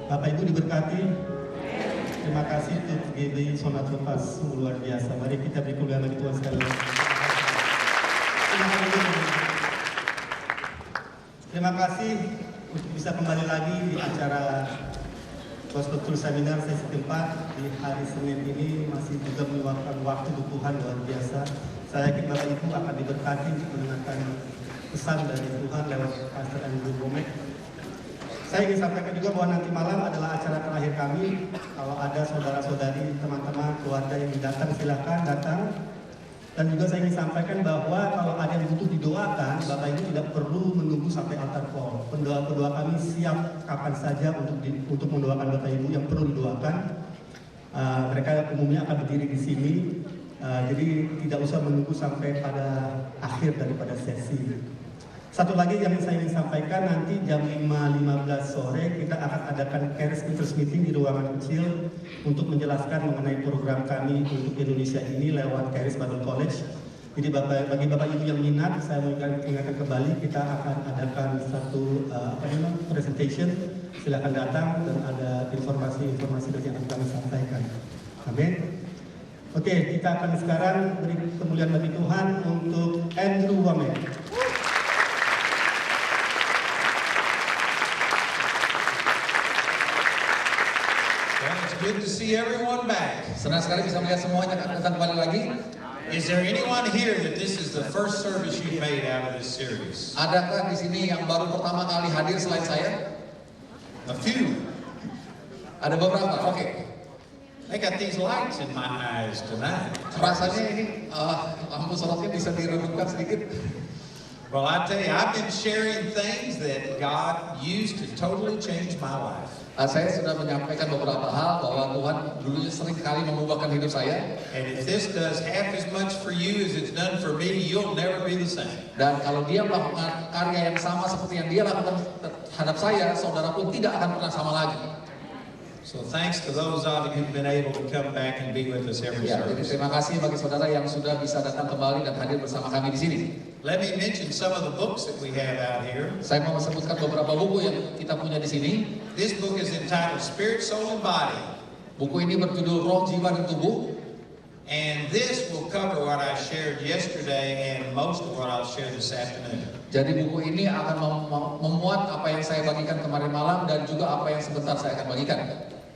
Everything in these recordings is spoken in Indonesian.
Bapak Ibu diberkati. Terima kasih untuk GBI Sonat Lepas, sungguh luar biasa. Mari kita beri kemuliaan bagi Tuhan sekali lagi. Terima kasih untuk bisa kembali lagi di acara Gospel Tour Seminar sesi keempat di hari Senin ini, masih juga meluangkan waktu untuk Tuhan luar biasa. Saya yakin Bapak Ibu akan diberkati untuk mendengarkan pesan dari Tuhan lewat Pastor Andrew Bomek. Saya ingin sampaikan juga bahwa nanti malam adalah acara terakhir kami. Kalau ada saudara-saudari, teman-teman, keluarga yang datang, silahkan datang. Dan juga saya ingin sampaikan bahwa kalau ada yang butuh didoakan, Bapak Ibu tidak perlu menunggu sampai altar call. Pendoa-pendoa kami siap kapan saja untuk mendoakan Bapak Ibu yang perlu didoakan. Mereka umumnya akan berdiri di sini. Jadi tidak usah menunggu sampai pada akhir daripada sesi. Satu lagi yang saya ingin sampaikan, nanti jam 5.15 sore kita akan adakan Charis Interest Meeting di ruangan kecil untuk menjelaskan mengenai program kami untuk Indonesia ini lewat Charis Bible College. Jadi bagi Bapak Ibu yang minat, saya mau ingatkan kembali, kita akan adakan satu presentation. Silakan datang dan ada informasi-informasi yang akan kami sampaikan. Amin. Oke, kita akan sekarang beri kemuliaan bagi Tuhan untuk Andrew Bomek. Good to see everyone back. Senang sekali bisa melihat semuanya datang kembali lagi. Is there anyone here that this is the first service you made out of this series? Adakah di sini yang baru pertama kali hadir selain saya? A few. Ada beberapa. Oke. I got these lights in my eyes tonight. Rasanya ini lampu sorotnya bisa diredupkan sedikit. Well, I tell you, I've been sharing things that God used to totally change my life. Saya sudah menyampaikan beberapa hal bahwa Tuhan dulunya sering kali mengubahkan hidup saya. And if this does half as much for you as it's done for me, you'll never be the same. Dan kalau dia melakukan karya yang sama seperti yang dia lakukan terhadap saya, saudara pun tidak akan pernah sama lagi. So thanks to those of you who've been able to come back and be with us every Jadi service. terima kasih bagi saudara yang sudah bisa datang kembali dan hadir bersama kami di sini. Let me mention some of the books that we have out here. Saya mau sebutkan beberapa buku yang kita punya di sini. This book is entitled Spirit, Soul, and Body. Buku ini berjudul Roh, Jiwa, dan Tubuh. And this will cover what I shared yesterday and most of what I'll share this afternoon. Jadi buku ini akan memuat apa yang saya bagikan kemarin malam dan juga apa yang sebentar saya akan bagikan.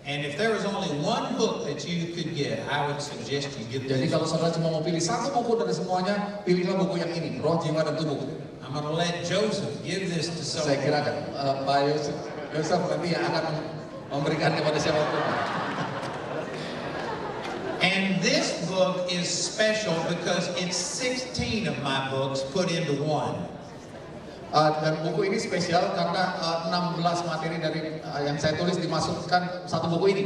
And if there was only one book that you could get, I would suggest you get Jadi this. kalau saudara cuma mau pilih satu buku dari semuanya, pilihlah buku yang ini, Roh, Jiwa, dan Tubuh. I'm going to let Joseph give this to Saya someone. kira Pak Yosef nanti yang akan memberikan kepada siapapun. And this book is special because it's 16 of my books put into one. Dan buku ini spesial karena 16 materi dari yang saya tulis dimasukkan satu buku ini.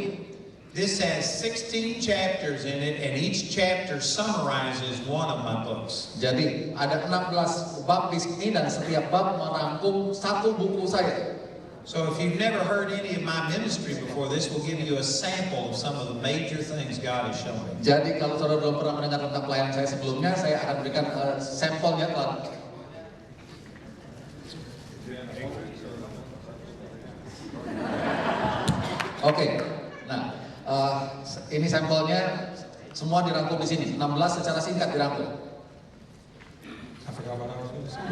This has 16 chapters in it, and each chapter summarizes one of my books. Jadi ada 16 bab di sini dan setiap bab merangkum satu buku saya. So if you've never heard any of my ministry before, this will give you a sample of some of the major things God has shown me. Jadi kalau saudara belum pernah mendengar tentang pelayanan saya sebelumnya, saya akan berikan sampelnya telah. Oke, nah ini sampelnya semua dirangkum di sini. 16 secara singkat dirangkum. I forgot what I was going to say.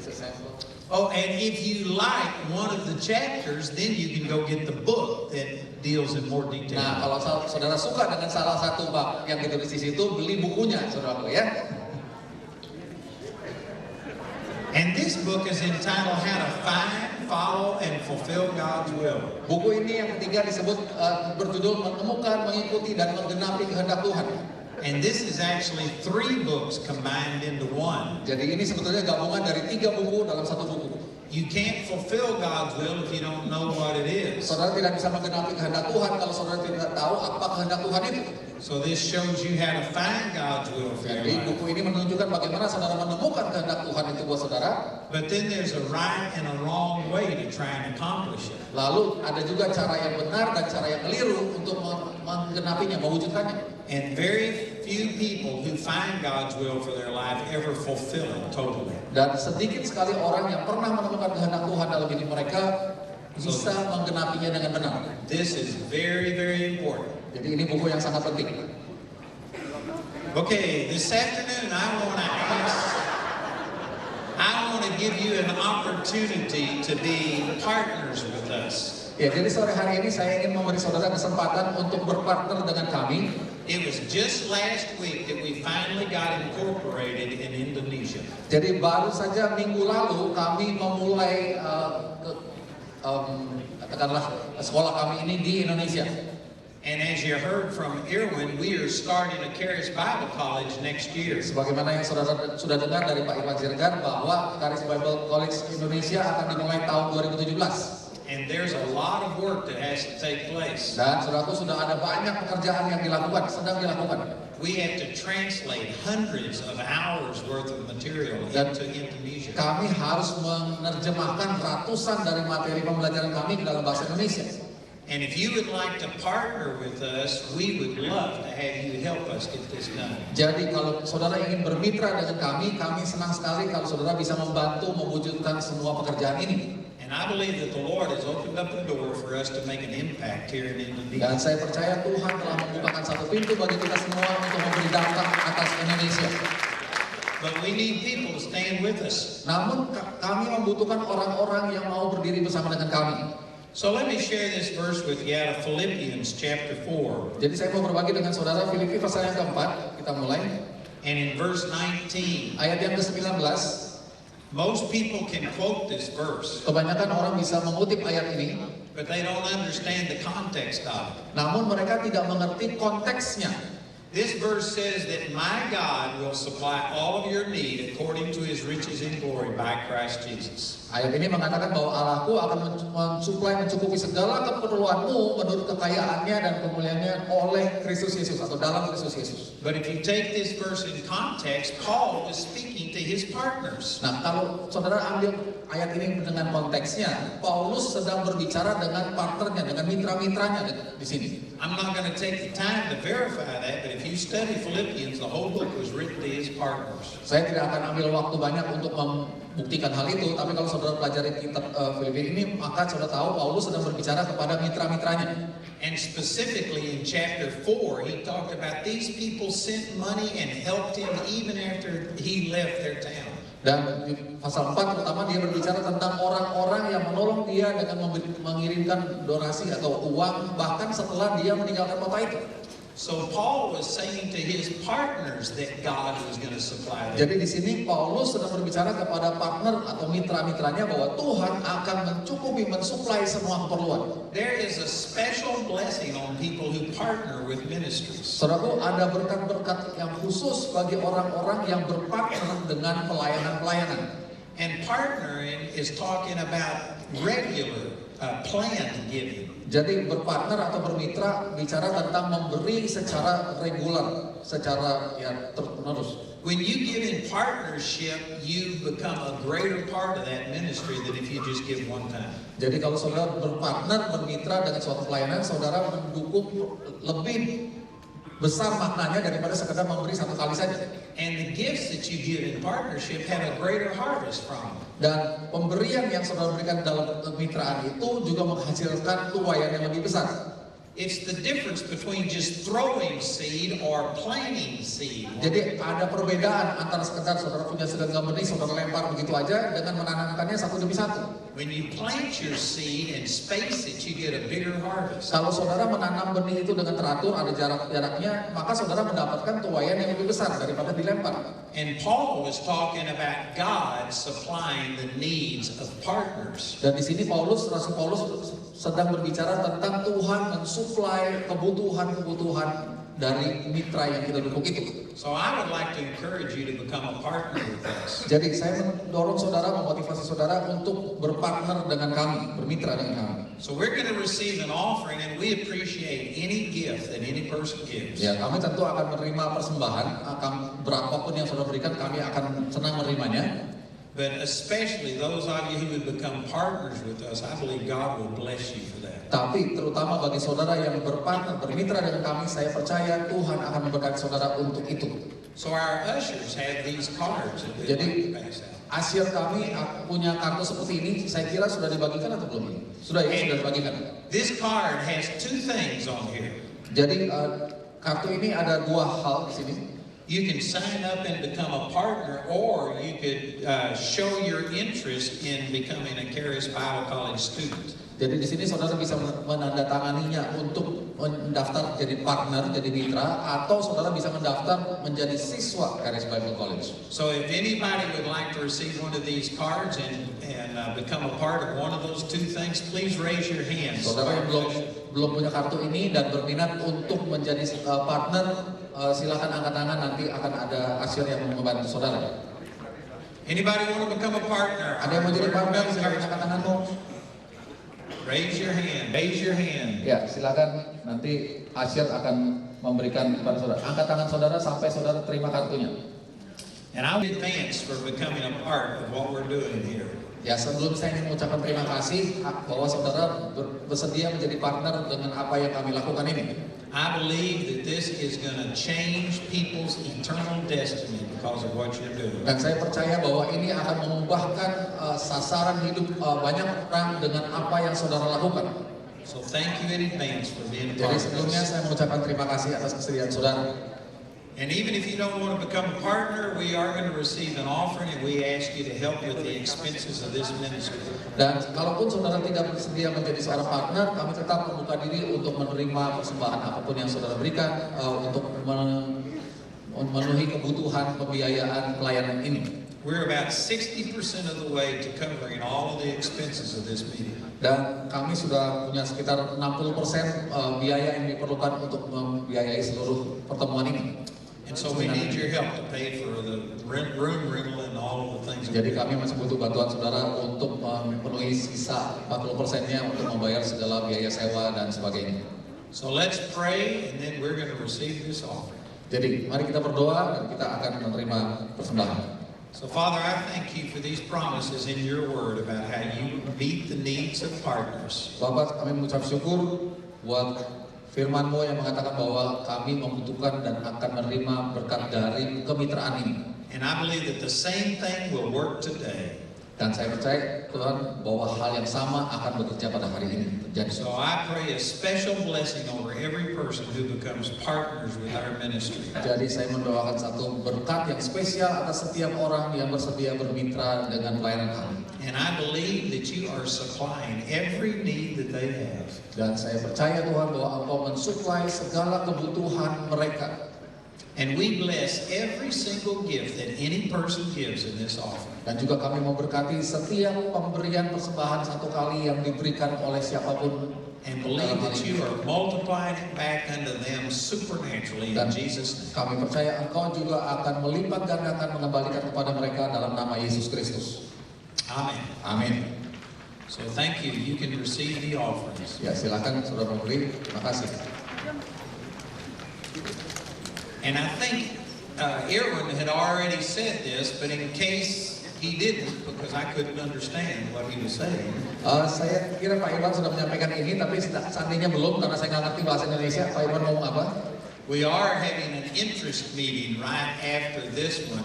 It's a sample. Oh, and if you like one of the chapters, then you can go get the book that deals in more detail. Nah, kalau saudara suka dengan salah satu bab yang ditulis di situ, beli bukunya, saudaraku ya. And this book is entitled How to Find, Follow, and Fulfill God's Will. Buku ini yang ketiga disebut berjudul Menemukan, Mengikuti, dan Menggenapi Kehendak Tuhan. And this is actually 3 books combined into one. Jadi ini sebetulnya gabungan dari 3 buku dalam satu buku. You can't fulfill God's will if you don't know what it is. Saudara tidak bisa menggenapi kehendak Tuhan kalau saudara tidak tahu apa kehendak Tuhan itu. So this shows you how to find God's will for your Jadi life. buku ini menunjukkan bagaimana saudara menemukan kehendak Tuhan itu buat saudara. But then there's a right and a wrong way to try and accomplish it. Lalu ada juga cara yang benar dan cara yang keliru untuk menggenapinya, mewujudkannya. And very few people who find God's will for their life ever fulfill it totally. Dan sedikit sekali orang yang pernah menemukan kehendak Tuhan dalam hidup mereka bisa menggenapinya dengan benar. This is very, very important. Jadi ini buku yang sangat penting. Okay, this afternoon I want to give you an opportunity to be partners with us. Ya, jadi sore hari ini saya ingin memberi saudara kesempatan untuk berpartner dengan kami. It was just last week that we finally got incorporated in Indonesia. Jadi baru saja minggu lalu kami memulai katakanlah sekolah kami ini di Indonesia. And as you heard from Irwin, we are starting a Charis Bible College next year. Sebagaimana yang saudara sudah dengar dari Pak Irwan Siregar bahwa Charis Bible College Indonesia akan dimulai tahun 2017. And there's a lot of work that has to take place. Dan saudaraku sudah ada banyak pekerjaan yang dilakukan, sedang dilakukan. We have to translate hundreds of hours worth of material into Indonesia. Kami harus menerjemahkan ratusan dari materi pembelajaran kami ke dalam bahasa Indonesia. And if you would like to partner with us, we would love to have you help us get this done. Jadi kalau saudara ingin bermitra dengan kami senang sekali kalau saudara bisa membantu mewujudkan semua pekerjaan ini. And I believe that the Lord has opened up the door for us to make an impact here in Indonesia. Dan saya percaya Tuhan telah membukakan satu pintu bagi kita semua untuk memberi dampak atas Indonesia. But we need people to stand with us. Namun kami membutuhkan orang-orang yang mau berdiri bersama dengan kami. So let me share this verse with you out of Philippians chapter 4. Jadi saya mau berbagi dengan saudara Filipi pasal yang keempat. Kita mulai. And in verse 19, Ayat yang ke-19. most people can quote this verse, Kebanyakan orang bisa mengutip ayat ini, but they don't understand the context of it. namun mereka tidak mengerti konteksnya. This verse says that my God will supply all of your need according to his riches in glory by Christ Jesus. Ayat ini mengatakan bahwa Allahku akan mencukupi segala keperluanmu menurut kekayaannya dan kemuliaannya oleh Kristus Yesus atau dalam Kristus Yesus. But if you take this verse in context, Paul was speaking to his partners. Nah, kalau saudara ambil ayat ini dengan konteksnya, Paulus sedang berbicara dengan partnernya, dengan mitra-mitranya di sini. I'm not going to take the time to verify that, but if you study Philippians, the whole book was written to his partners. Saya tidak akan ambil waktu banyak untuk membuktikan hal itu, tapi kalau saudara pelajari kitab Filipi ini, maka saudara tahu Paulus sedang berbicara kepada mitra-mitranya. And specifically in chapter 4, he talked about these people sent money and helped him even after he left their town. Dan di pasal 4 terutama dia berbicara tentang orang-orang yang menolong dia dengan mengirimkan donasi atau uang bahkan setelah dia meninggalkan kota itu. So Paul was saying to his partners that God was going to supply them. Jadi di sini Paulus sedang berbicara kepada partner atau mitra-mitranya bahwa Tuhan akan mencukupi, mensuplai semua keperluan. There is a special blessing on people who partner with ministries. Saudaraku, ada berkat-berkat yang khusus bagi orang-orang yang berpartner dengan pelayanan-pelayanan. And partnering is talking about regular, planned giving. Jadi berpartner atau bermitra bicara tentang memberi secara regular, secara terus-menerus. When you give in partnership, you become a greater part of that ministry than if you just give one time. Jadi kalau saudara berpartner, bermitra dengan suatu pelayanan, saudara mendukung lebih besar maknanya daripada sekedar memberi satu kali saja. And the gifts that you give in partnership have a greater harvest from. Dan pemberian yang saudara berikan dalam kemitraan itu juga menghasilkan tuaian yang lebih besar. It's the difference between just throwing seed or planting seed. Jadi ada perbedaan antara sekedar saudara punya segenggam benih, saudara lempar begitu aja dengan menanamkannya satu demi satu. When you plant your seed and space it, you get a bigger harvest. Kalau saudara menanam benih itu dengan teratur, ada jaraknya, maka saudara mendapatkan tuaian yang lebih besar daripada dilempar. And Paul was talking about God supplying the needs of partners. Dan di sini Rasul Paulus sedang berbicara tentang Tuhan mensuplai kebutuhan-kebutuhan dari mitra yang kita dukung itu. So I would like to encourage you to become a partner with us. Jadi saya mendorong saudara, memotivasi saudara untuk berpartner dengan kami, bermitra dengan kami. So we're going to receive an offering and we appreciate any gift that any person gives. Ya, kami tentu akan menerima persembahan, berapapun yang saudara berikan kami akan senang menerimanya. But especially those of you who would become partners with us, I believe God will bless you for that. Tapi terutama bagi saudara yang berpartner, bermitra dengan kami, saya percaya Tuhan akan memberkati saudara untuk itu. So our ushers have these cards that they Jadi like to pass out. Asyir kami punya kartu seperti ini, saya kira sudah dibagikan atau belum ini? Sudah ya, sudah dibagikan. This card has two things on here. Jadi kartu ini ada dua hal di sini. You can sign up and become a partner, or you could show your interest in becoming a Charis Bible College student. Jadi di sini saudara bisa menandatanganinya untuk mendaftar jadi partner, jadi mitra, atau saudara bisa mendaftar menjadi siswa Charis Bible College. So if anybody would like to receive one of these cards and become a part of one of those two things, please raise your hand. Saudara yang belum punya kartu ini dan berminat untuk menjadi partner, silakan angkat tangan, nanti akan ada asyir yang membantu saudara. Anybody want to become a partner? Ada yang mau jadi partner, silakan angkat tanganmu. Raise your hand. Raise your hand. Ya, silakan, nanti asyir akan memberikan kepada saudara. Angkat tangan saudara sampai saudara terima kartunya. And I'll advance for becoming a part of what we're doing here. Ya, sebelum saya ingin mengucapkan terima kasih bahwa saudara bersedia menjadi partner dengan apa yang kami lakukan ini. I believe that this is going to change people's eternal destiny because of what you're doing. Dan saya percaya bahwa ini akan mengubahkan sasaran hidup banyak orang dengan apa yang saudara lakukan. So thank you in advance for being part Jadi of sebelumnya this. saya mengucapkan terima kasih atas kesediaan saudara. And even if you don't want to become a partner, we are going to receive an offering, and we ask you to help with the expenses of this ministry. Dan kalaupun saudara tidak bersedia menjadi seorang partner, kami tetap membuka diri untuk menerima persembahan apapun yang saudara berikan untuk memenuhi kebutuhan pembiayaan pelayanan ini. We're about 60% of the way to covering all of the expenses of this meeting. Dan kami sudah punya sekitar 60% biaya yang diperlukan untuk membiayai seluruh pertemuan ini. And so we need your help to pay for the room rental and all of the things. Jadi kami masih butuh bantuan saudara untuk memenuhi sisa 40%-nya untuk membayar segala biaya sewa dan sebagainya. So let's pray, and then we're going to receive this offering. Jadi mari kita berdoa dan kita akan menerima persembahan. So Father, I thank you for these promises in your word about how you meet the needs of partners. Bapak, kami mengucap syukur buat firman-Mu yang mengatakan bahwa kami membutuhkan dan akan menerima berkat dari kemitraan ini. And I believe that the same thing will work today. Dan saya percaya Tuhan bahwa hal yang sama akan bekerja pada hari ini terjadi. So I pray a special blessing over every person who becomes partners with our ministry. Jadi saya mendoakan satu berkat yang spesial atas setiap orang yang bersedia bermitra dengan pelayanan kami. And I believe that you are supplying every need that they have. Dan saya percaya Tuhan bahwa Engkau mensuplai segala kebutuhan mereka. And we bless every single gift that any person gives in this offering. Dan juga kami memberkati setiap pemberian persembahan satu kali yang diberikan oleh siapapun. And believe that you are multiplying it back unto them supernaturally in Dan Jesus' name. kami percaya Engkau juga akan melipat gandakan mengembalikan kepada mereka dalam nama Yesus Kristus. Amen. Amin. So thank you. You can receive the offerings. Ya, silakan saudara memberi. Terima kasih. And I think Irwin had already said this, but in case he didn't, because I couldn't understand what he was saying. Saya kira Pak Irwan sudah menyampaikan ini, tapi seandainya belum karena saya nggak ngerti bahasa Indonesia. Pak Irwan ngomong apa? We are having an interest meeting right after this one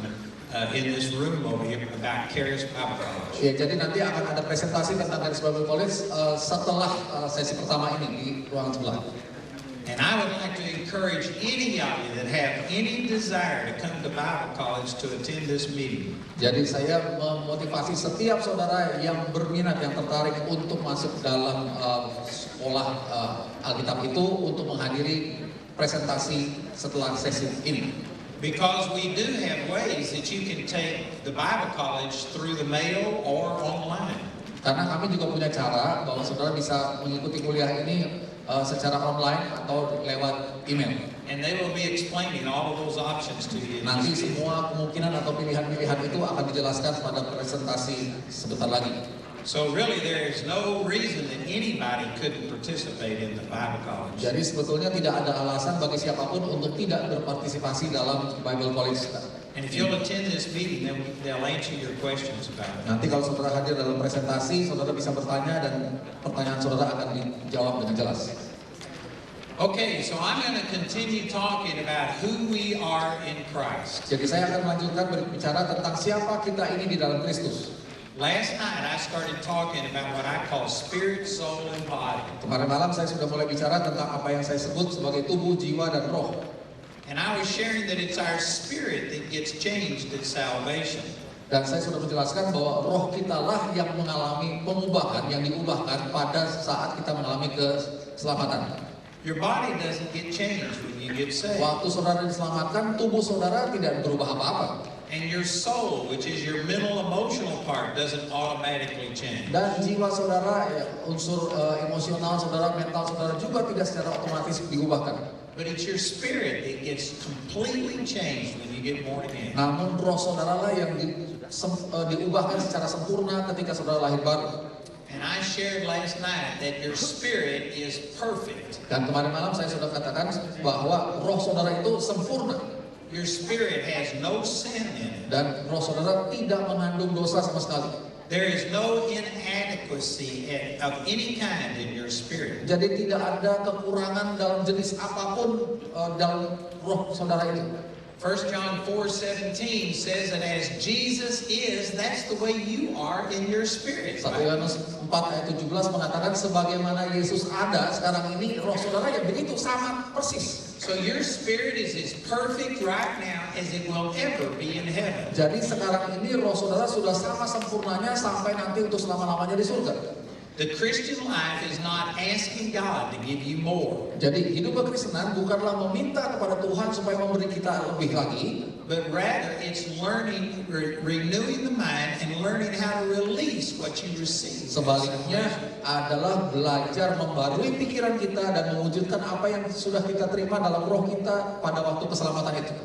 in this room over here about Charis Bible College. Ya, jadi nanti akan ada presentasi tentang Charis Bible College setelah sesi pertama ini di ruangan sebelah. And I would like to encourage any of you that have any desire to come to Bible College to attend this meeting. Jadi saya memotivasi setiap saudara yang berminat, yang tertarik untuk masuk dalam sekolah Alkitab itu untuk menghadiri presentasi setelah sesi ini. Because we do have ways that you can take the Bible College through the mail or online. Karena kami juga punya cara bahwa saudara bisa mengikuti kuliah ini secara online atau lewat email. And they will be explaining all of those options to you. Nanti semua kemungkinan atau pilihan-pilihan itu akan dijelaskan pada presentasi sebentar lagi. So really there is no reason that anybody couldn't participate in the Bible College. Jadi sebetulnya tidak ada alasan bagi siapapun untuk tidak berpartisipasi dalam Bible College. And if you'll attend this meeting, then they'll answer your questions about it. Nanti kalau saudara hadir dalam presentasi, saudara bisa bertanya dan pertanyaan saudara akan dijawab dengan jelas. Okay, so I'm going to continue talking about who we are in Christ. Jadi saya akan melanjutkan berbicara tentang siapa kita ini di dalam Kristus. Last night I started talking about what I call spirit, soul, and body. Kemarin malam saya sudah mulai bicara tentang apa yang saya sebut sebagai tubuh, jiwa, dan roh. And I was sharing that it's our spirit that gets changed at salvation. Dan saya sudah menjelaskan bahwa roh kita lah yang mengalami pengubahan, yang diubahkan pada saat kita mengalami keselamatan. Your body doesn't get changed when you get saved. Waktu saudara diselamatkan, tubuh saudara tidak berubah apa-apa. And your soul, which is your mental emotional part, doesn't automatically change. Dan jiwa saudara, unsur emosional saudara, mental saudara juga tidak secara otomatis diubahkan. But it's your spirit that gets completely changed when you get born again. Namun roh saudara lah yang diubahkan secara sempurna ketika saudara lahir baru. And I shared last night that your spirit is perfect. Dan kemarin malam saya sudah katakan bahwa roh saudara itu sempurna. Your spirit has no sin in it. Dan roh saudara tidak mengandung dosa sama sekali. There is no inadequacy of any kind in your spirit. Jadi tidak ada kekurangan dalam jenis apapun dalam roh saudara itu. 1 John 4:17 says that as Jesus is, that's the way you are in your spirit. 1 Yohanes 4 ayat 17 mengatakan sebagaimana Yesus ada sekarang ini, roh saudara ya begitu sama persis. So your spirit is as perfect right now as it will ever be in heaven. Jadi sekarang ini roh saudara sudah sama sempurnanya sampai nanti untuk selama-lamanya di surga. The Christian life is not asking God to give you more, Jadi hidup kekristenan bukanlah meminta kepada Tuhan supaya memberi kita lebih lagi, but rather it's learning, renewing the mind and learning how to release what you receive. sebaliknya adalah belajar membarui pikiran kita dan mewujudkan apa yang sudah kita terima dalam roh kita pada waktu keselamatan itu.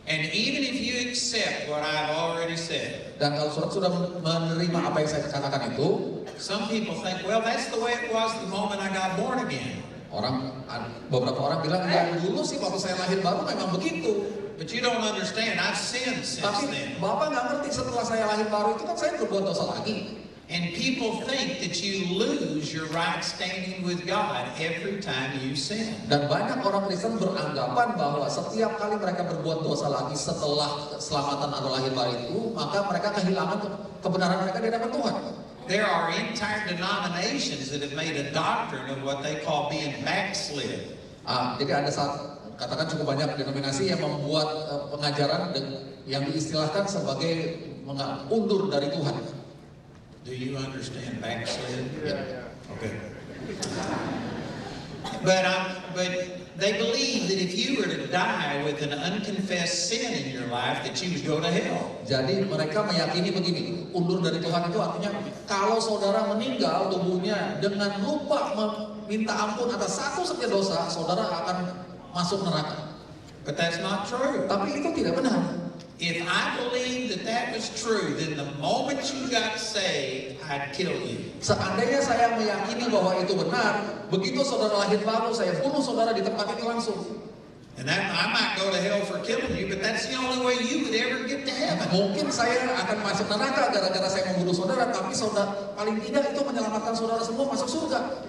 And even if you accept what I've already said, Dan kalau saudara sudah menerima apa yang saya katakan itu, some people think, well, that's the way it was the moment I got born again. beberapa orang bilang, ya dulu sih waktu saya lahir baru memang begitu. But you don't understand, I've sinned since Tapi then. Bapak nggak ngerti setelah saya lahir baru itu kan saya berbuat dosa lagi. And people think that you lose your right standing with God every time you sin. Dan banyak orang Kristen beranggapan bahwa setiap kali mereka berbuat dosa lagi setelah keselamatan atau lahir baru itu, maka mereka kehilangan kebenaran mereka di hadapan Tuhan. There are entire denominations that have made a doctrine of what they call being backslid. Jadi ada katakan cukup banyak denominasi yang membuat pengajaran yang diistilahkan sebagai undur dari Tuhan. Do you understand backslid? Ya. Okay. But they believe that if you were to die with an unconfessed sin in your life, that you would go to hell. Jadi mereka meyakini begini, undur dari Tuhan itu artinya kalau saudara meninggal tubuhnya dengan lupa meminta ampun atas satu saja dosa, saudara akan masuk neraka. But that's not true. Tapi itu tidak benar. If I believed that that was true, then the moment you got saved, I'd kill you. Seandainya saya meyakini bahwa itu benar, begitu saudara lahir baru, saya bunuh saudara di tempat itu langsung. And that, I might go to hell for killing you, but that's the only way you would ever get to heaven. Mungkin saya akan masuk neraka gara-gara saya membunuh saudara, tapi saudara paling tidak itu menyelamatkan saudara semua masuk surga.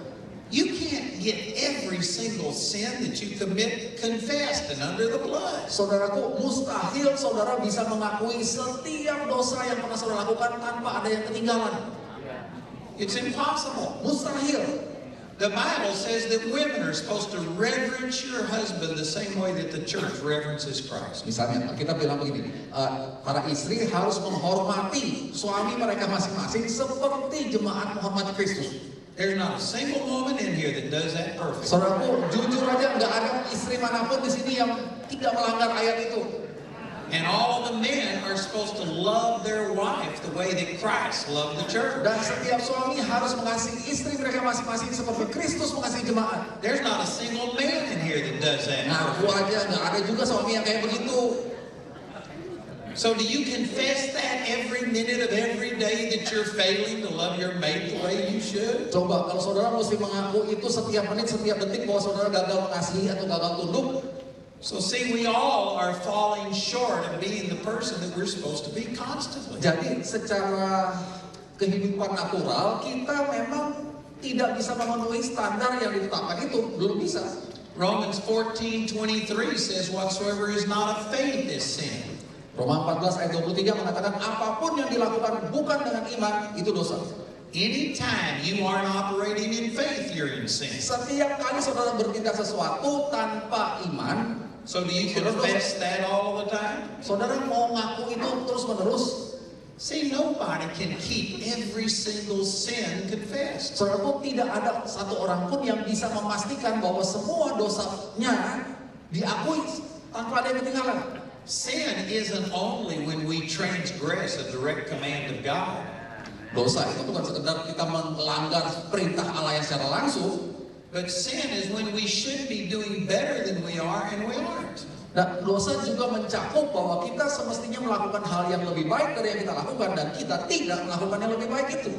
You can't get every single sin that you commit confessed and under the blood. Saudaraku, mustahil saudara bisa mengakui setiap dosa yang pernah saudara lakukan tanpa ada yang ketinggalan. It's impossible. Mustahil. The Bible says that women are supposed to reverence your husband the same way that the church reverences Christ. Misalnya, kita bilang begini, para istri harus menghormati suami mereka masing-masing seperti jemaat menghormati Kristus. There's not a single woman in here that does that perfect. Saudaraku, jujur aja nggak ada istri manapun di sini yang tidak melanggar ayat itu. And all the men are supposed to love their wife the way that Christ loved the church. Dan setiap suami harus mengasihi istri mereka masing-masing seperti Kristus mengasihi jemaat. There's not a single man in here that does that. Ngaku aja nggak ada juga suami yang kayak begitu. So do you confess that every minute of every day that you're failing to love your mate the way you should? Coba kalau saudara mesti mengaku itu setiap menit, setiap detik bahwa saudara gagal mengasihi atau gagal tunduk. So see, we all are falling short of being the person that we're supposed to be constantly. Jadi secara kehidupan natural kita memang tidak bisa memenuhi standar yang ditetapkan itu, belum bisa. Romans 14:23 says, whatsoever is not of faith is sin. Roma 14 ayat 23 mengatakan apapun yang dilakukan bukan dengan iman itu dosa. Anytime you aren't operating in faith, you're in sin. Setiap kali saudara bertindak sesuatu tanpa iman, So do you confess that all the time? saudara mau ngaku itu terus menerus. See, nobody can keep every single sin confessed. Saudara pun tidak ada satu orang pun yang bisa memastikan bahwa semua dosanya diakui tanpa ada yang ketinggalan. Sin isn't only when we transgress a direct command of God. Dosa itu bukan sekedar kita melanggar perintah Allah yang secara langsung, But sin is when we should be doing better than we are and we aren't. dan dosa juga mencakup bahwa kita semestinya melakukan hal yang lebih baik dari yang kita lakukan dan kita tidak melakukan yang lebih baik itu.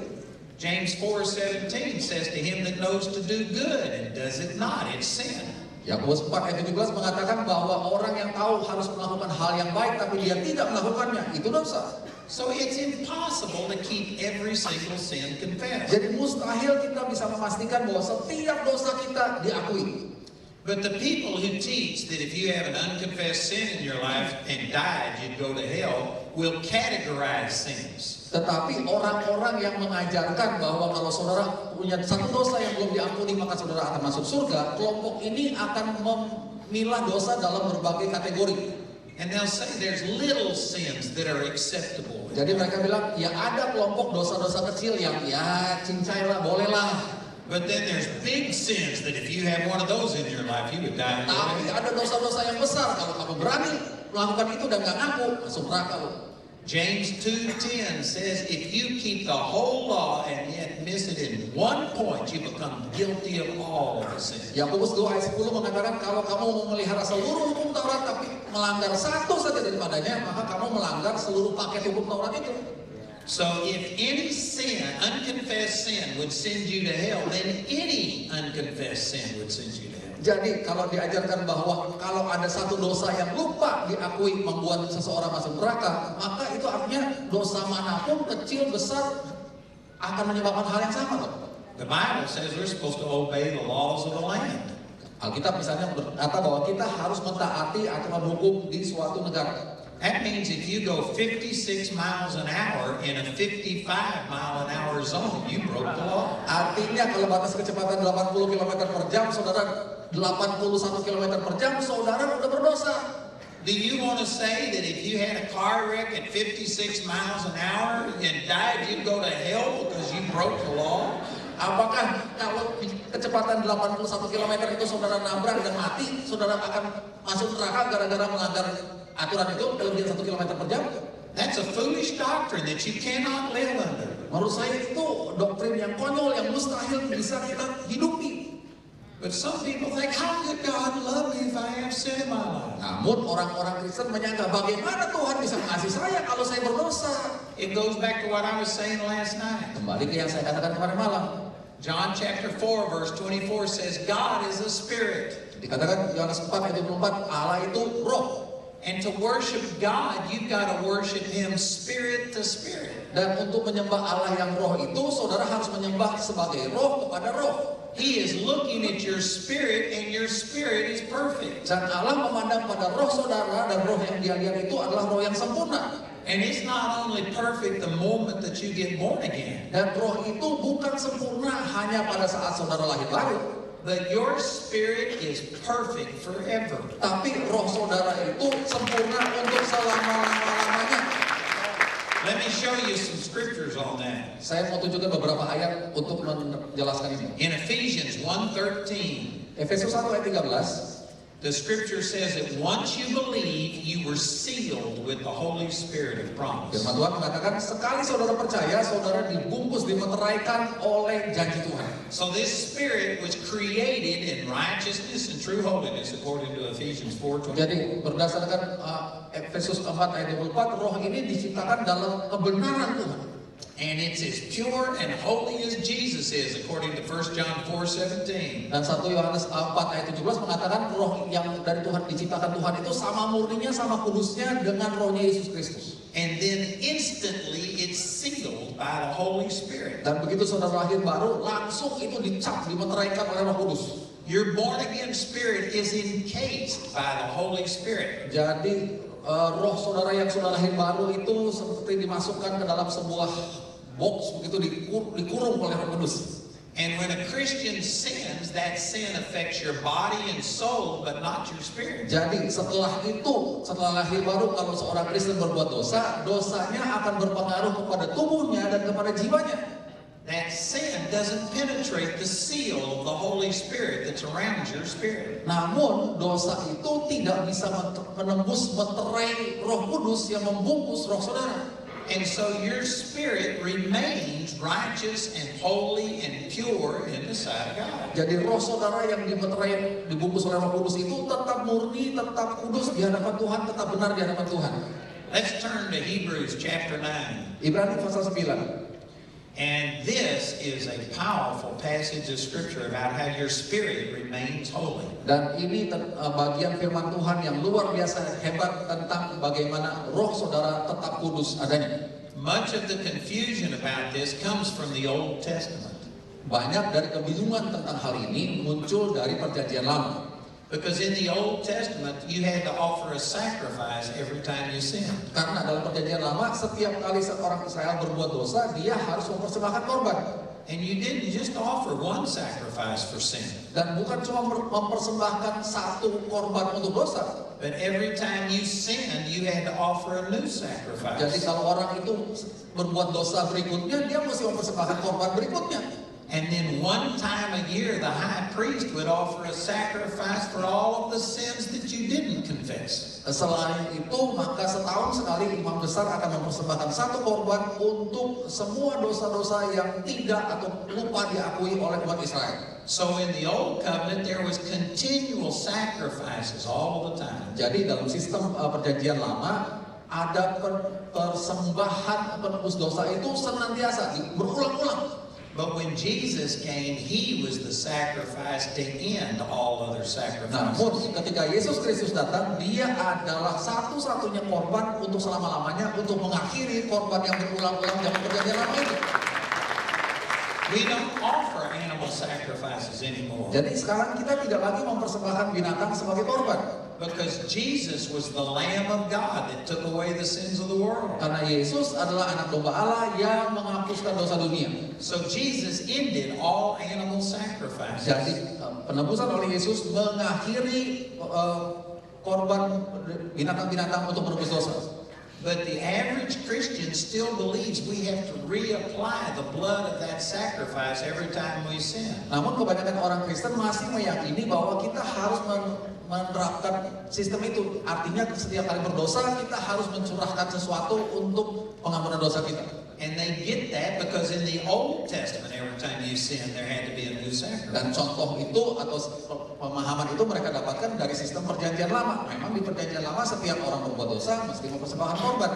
James 4:17 says to him that knows to do good and does it not, it's sin. Yakobus 4 ayat 17 mengatakan bahwa orang yang tahu harus melakukan hal yang baik tapi dia tidak melakukannya, itu dosa. So it's impossible to keep every single sin confessed. Jadi mustahil kita bisa memastikan bahwa setiap dosa kita diakui. But the people who teach that if you have an unconfessed sin in your life and died, you'd go to hell, will categorize sins. Tetapi orang-orang yang mengajarkan bahwa kalau saudara punya satu dosa yang belum diampuni maka saudara akan masuk surga, kelompok ini akan memilah dosa dalam berbagai kategori. And they'll say there's little sins that are acceptable. Jadi mereka bilang, ya ada kelompok dosa-dosa kecil yang ya cincai lah, boleh lah. But then there's big sins that if you have one of those in your life, you would die. and go to Tapi hell. ada dosa-dosa yang besar, kalau kamu berani melakukan itu dan gak ngaku, masuk neraka loh. James 2:10 says if you keep the whole law and yet miss it in one point, you become guilty of all the sins. Yakobus 2 ayat 10 mengatakan kalau kamu memelihara seluruh hukum Taurat tapi melanggar satu saja daripadanya, maka kamu melanggar seluruh paket hukum Taurat itu. So if any sin, unconfessed sin, would send you to hell, then any unconfessed sin would send you to hell. Jadi kalau diajarkan bahwa kalau ada satu dosa yang lupa diakui membuat seseorang masuk neraka, maka itu artinya dosa manapun kecil besar akan menyebabkan hal yang sama loh. The Bible says we're supposed to obey the laws of the land. Alkitab misalnya berkata bahwa kita harus mentaati aturan hukum di suatu negara. That means if you go 56 miles an hour in a 55 mile an hour zone, you broke the law. Artinya kalau batas kecepatan 80 km per jam, saudara 81 km per jam, saudara udah berdosa. Do you want to say that if you had a car wreck at 56 miles an hour and died, you'd go to hell because you broke the law? Apakah kalau kecepatan 81 km itu saudara nabrak dan mati, saudara akan masuk neraka gara-gara melanggar aturan itu kelebihan 1 km per jam? That's a foolish doctrine that you cannot live under. Menurut saya itu doktrin yang konyol, yang mustahil bisa kita hidupi. But some people think, how could God love me if I have sin in my life? Namun orang-orang Kristen menyangka bagaimana Tuhan bisa mengasihi saya kalau saya berdosa. It goes back to what I was saying last night. Kembali ke yang saya katakan kemarin malam. John chapter 4 verse 24 says, God is a spirit. Dikatakan Yohanes 4 ayat 24, Allah itu roh. And to worship God, you've got to worship Him spirit to spirit. Dan untuk menyembah Allah yang roh itu, saudara harus menyembah sebagai roh kepada roh. He is looking at your spirit and your spirit is perfect. Dan Allah memandang pada roh saudara dan roh yang dia lihat itu adalah roh yang sempurna. And it's not only perfect the moment that you get born again, Dan roh itu bukan sempurna hanya pada saat saudara lahir baru. but your spirit is perfect forever. Tapi roh saudara itu sempurna untuk selama-lamanya. Let me show you some scriptures on that. Saya mau tunjukkan beberapa ayat untuk menjelaskan ini. In Ephesians 1:13, Efesus 1 ayat 13. the scripture says that once you believe, you were sealed with the Holy Spirit of promise. Firman Tuhan mengatakan sekali saudara percaya, saudara dibungkus, dimeteraikan oleh janji Tuhan. So this spirit was created in righteousness and true holiness according to Ephesians 4:20. Jadi berdasarkan Efesus 4 ayat 24, roh ini diciptakan dalam kebenaran Tuhan. And it's as pure and holy as Jesus is according to 1 John 4:17. Dan 1 Yohanes 4 ayat 17 mengatakan roh yang dari Tuhan diciptakan Tuhan itu sama murninya, sama kudusnya dengan rohnya Yesus Kristus. And then instantly it's sealed by the Holy Spirit. Dan begitu saudara lahir baru, langsung itu dicap, dimeteraikan oleh Roh Kudus. Your born again spirit is encased by the Holy Spirit. Jadi roh saudara yang sudah lahir baru itu seperti dimasukkan ke dalam sebuah box begitu, dikurung oleh Roh Kudus. And when a Christian sins, that sin affects your body and soul, but not your spirit. Jadi setelah lahir baru, kalau seorang Kristen berbuat dosa, dosanya akan berpengaruh kepada tubuhnya dan kepada jiwanya. That sin doesn't penetrate the seal of the Holy Spirit that's around your spirit. Namun dosa itu tidak bisa menembus meterai Roh Kudus yang membungkus roh saudara. And so your spirit remains righteous and holy and pure in the sight of God. Jadi roh saudara yang dimeterai, dibungkus oleh Roh Kudus itu tetap murni, tetap kudus di hadapan Tuhan, tetap benar di hadapan Tuhan. Let's turn to Hebrews chapter 9. Ibrani pasal 9. And this is a powerful passage of scripture about how your spirit remains holy. Dan ini bagian firman Tuhan yang luar biasa hebat tentang bagaimana roh saudara tetap kudus adanya. Much of the confusion about this comes from the Old Testament. Banyak dari kebingungan tentang hal ini muncul dari Perjanjian Lama. Because in the Old Testament, you had to offer a sacrifice every time you sinned. Karena dalam Perjanjian Lama, setiap kali seorang Israel berbuat dosa, dia harus mempersembahkan korban. And you didn't just offer one sacrifice for sin. Dan bukan cuma mempersembahkan satu korban untuk dosa. But every time you sinned, you had to offer a new sacrifice. Jadi kalau orang itu berbuat dosa berikutnya, dia mesti mempersembahkan korban berikutnya. And then one time a year, the high priest would offer a sacrifice for all of the sins that you didn't confess. Selain itu, maka setahun sekali imam besar akan mempersembahkan satu korban untuk semua dosa-dosa yang tidak atau lupa diakui oleh umat Israel. So in the Old Covenant, there was continual sacrifices all the time. Jadi dalam sistem Perjanjian Lama, ada persembahan penebus dosa itu senantiasa berulang-ulang. But when Jesus came, He was the sacrifice to end all other sacrifices. Namun ketika Yesus Kristus datang, Dia adalah satu-satunya korban untuk selama-lamanya, untuk mengakhiri korban yang berulang-ulang dalam Perjanjian Lama ini. We don't offer animal sacrifices anymore. Jadi sekarang kita tidak lagi mempersembahkan binatang sebagai korban. Because Jesus was the Lamb of God that took away the sins of the world. Karena Yesus adalah anak domba Allah yang menghapuskan dosa dunia. So Jesus ended all animal sacrifices. Jadi penebusan oleh Yesus mengakhiri korban binatang-binatang untuk menebus dosa. But the average Christian still believes we have to reapply the blood of that sacrifice every time we sin. Namun kebanyakan orang Kristen masih meyakini bahwa kita harus menerapkan sistem itu. Artinya setiap kali berdosa kita harus mencurahkan sesuatu untuk pengampunan dosa kita. And they get that because in the Old Testament, every time you sin, there had to be a new sacrifice. Dan contoh itu atau pemahaman itu mereka dapatkan dari sistem Perjanjian Lama. Memang di Perjanjian Lama setiap orang berbuat dosa mesti mempersembahkan korban.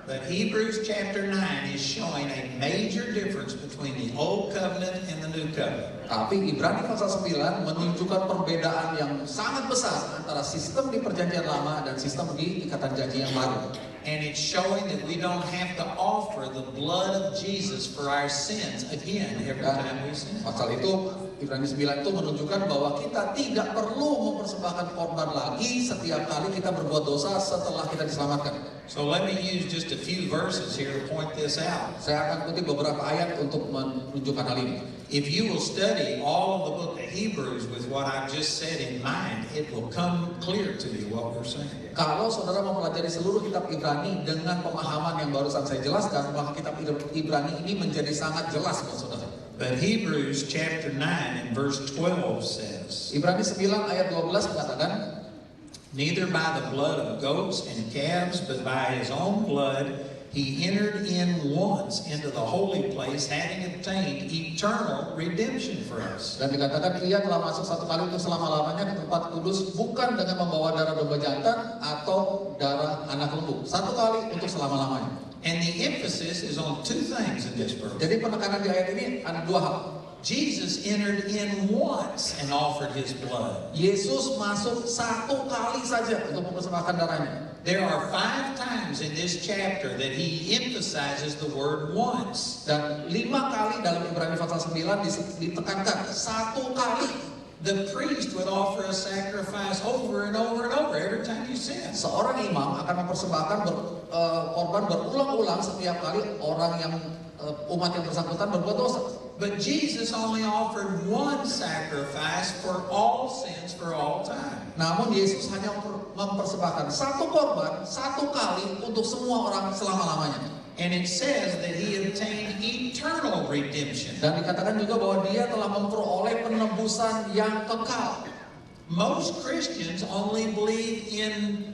But Hebrews chapter 9 is showing a major difference between the Old Covenant and the New Covenant. Tapi Ibrani pasal 9 menunjukkan perbedaan yang sangat besar antara sistem di Perjanjian Lama dan sistem di Ikatan Janji yang baru. And it's showing that we don't have to offer the blood of Jesus for our sins again every time we sin. Pasal itu, Ibrani 9 itu menunjukkan bahwa kita tidak perlu mempersembahkan korban lagi setiap kali kita berbuat dosa setelah kita diselamatkan. So let me use just a few verses here to point this out. Saya akan kutip beberapa ayat untuk menunjukkan hal ini. If you will study all of the book of Hebrews with what I've just said in mind, it will come clear to you what we're saying. Kalau saudara mempelajari seluruh kitab Ibrani dengan pemahaman yang barusan saya jelaskan, maka kitab Ibrani ini menjadi sangat jelas buat saudara. But Hebrews chapter 9 and verse 12 says, Ibrani 9 ayat 12 mengatakan, neither by the blood of goats and calves, but by his own blood, he entered in once into the holy place, having obtained eternal redemption for us. Dan dikatakan ia telah masuk satu kali untuk selama-lamanya ke tempat kudus, bukan dengan membawa darah domba jantan atau darah anak lembu. Satu kali untuk selama-lamanya. And the emphasis is on two things in this verse. Jadi penekanan di ayat ini ada dua hal. Jesus entered in once and offered his blood. Yesus masuk satu kali saja untuk mempersembahkan darahnya. There are 5 times in this chapter that he emphasizes the word once. Dan 5 kali dalam Ibrani pasal 9 ditekankan satu kali. the priest would offer a sacrifice over and over and over every time you sin. Seorang imam akan mempersembahkan korban berulang-ulang setiap kali orang yang umat yang bersangkutan berbuat dosa. But Jesus only offered one sacrifice for all sins for all time. Namun Yesus hanya mempersembahkan satu korban satu kali untuk semua orang selama-lamanya. And it says that he obtained eternal redemption. Dan dikatakan juga bahwa dia telah memperoleh penebusan yang kekal. Most Christians only believe in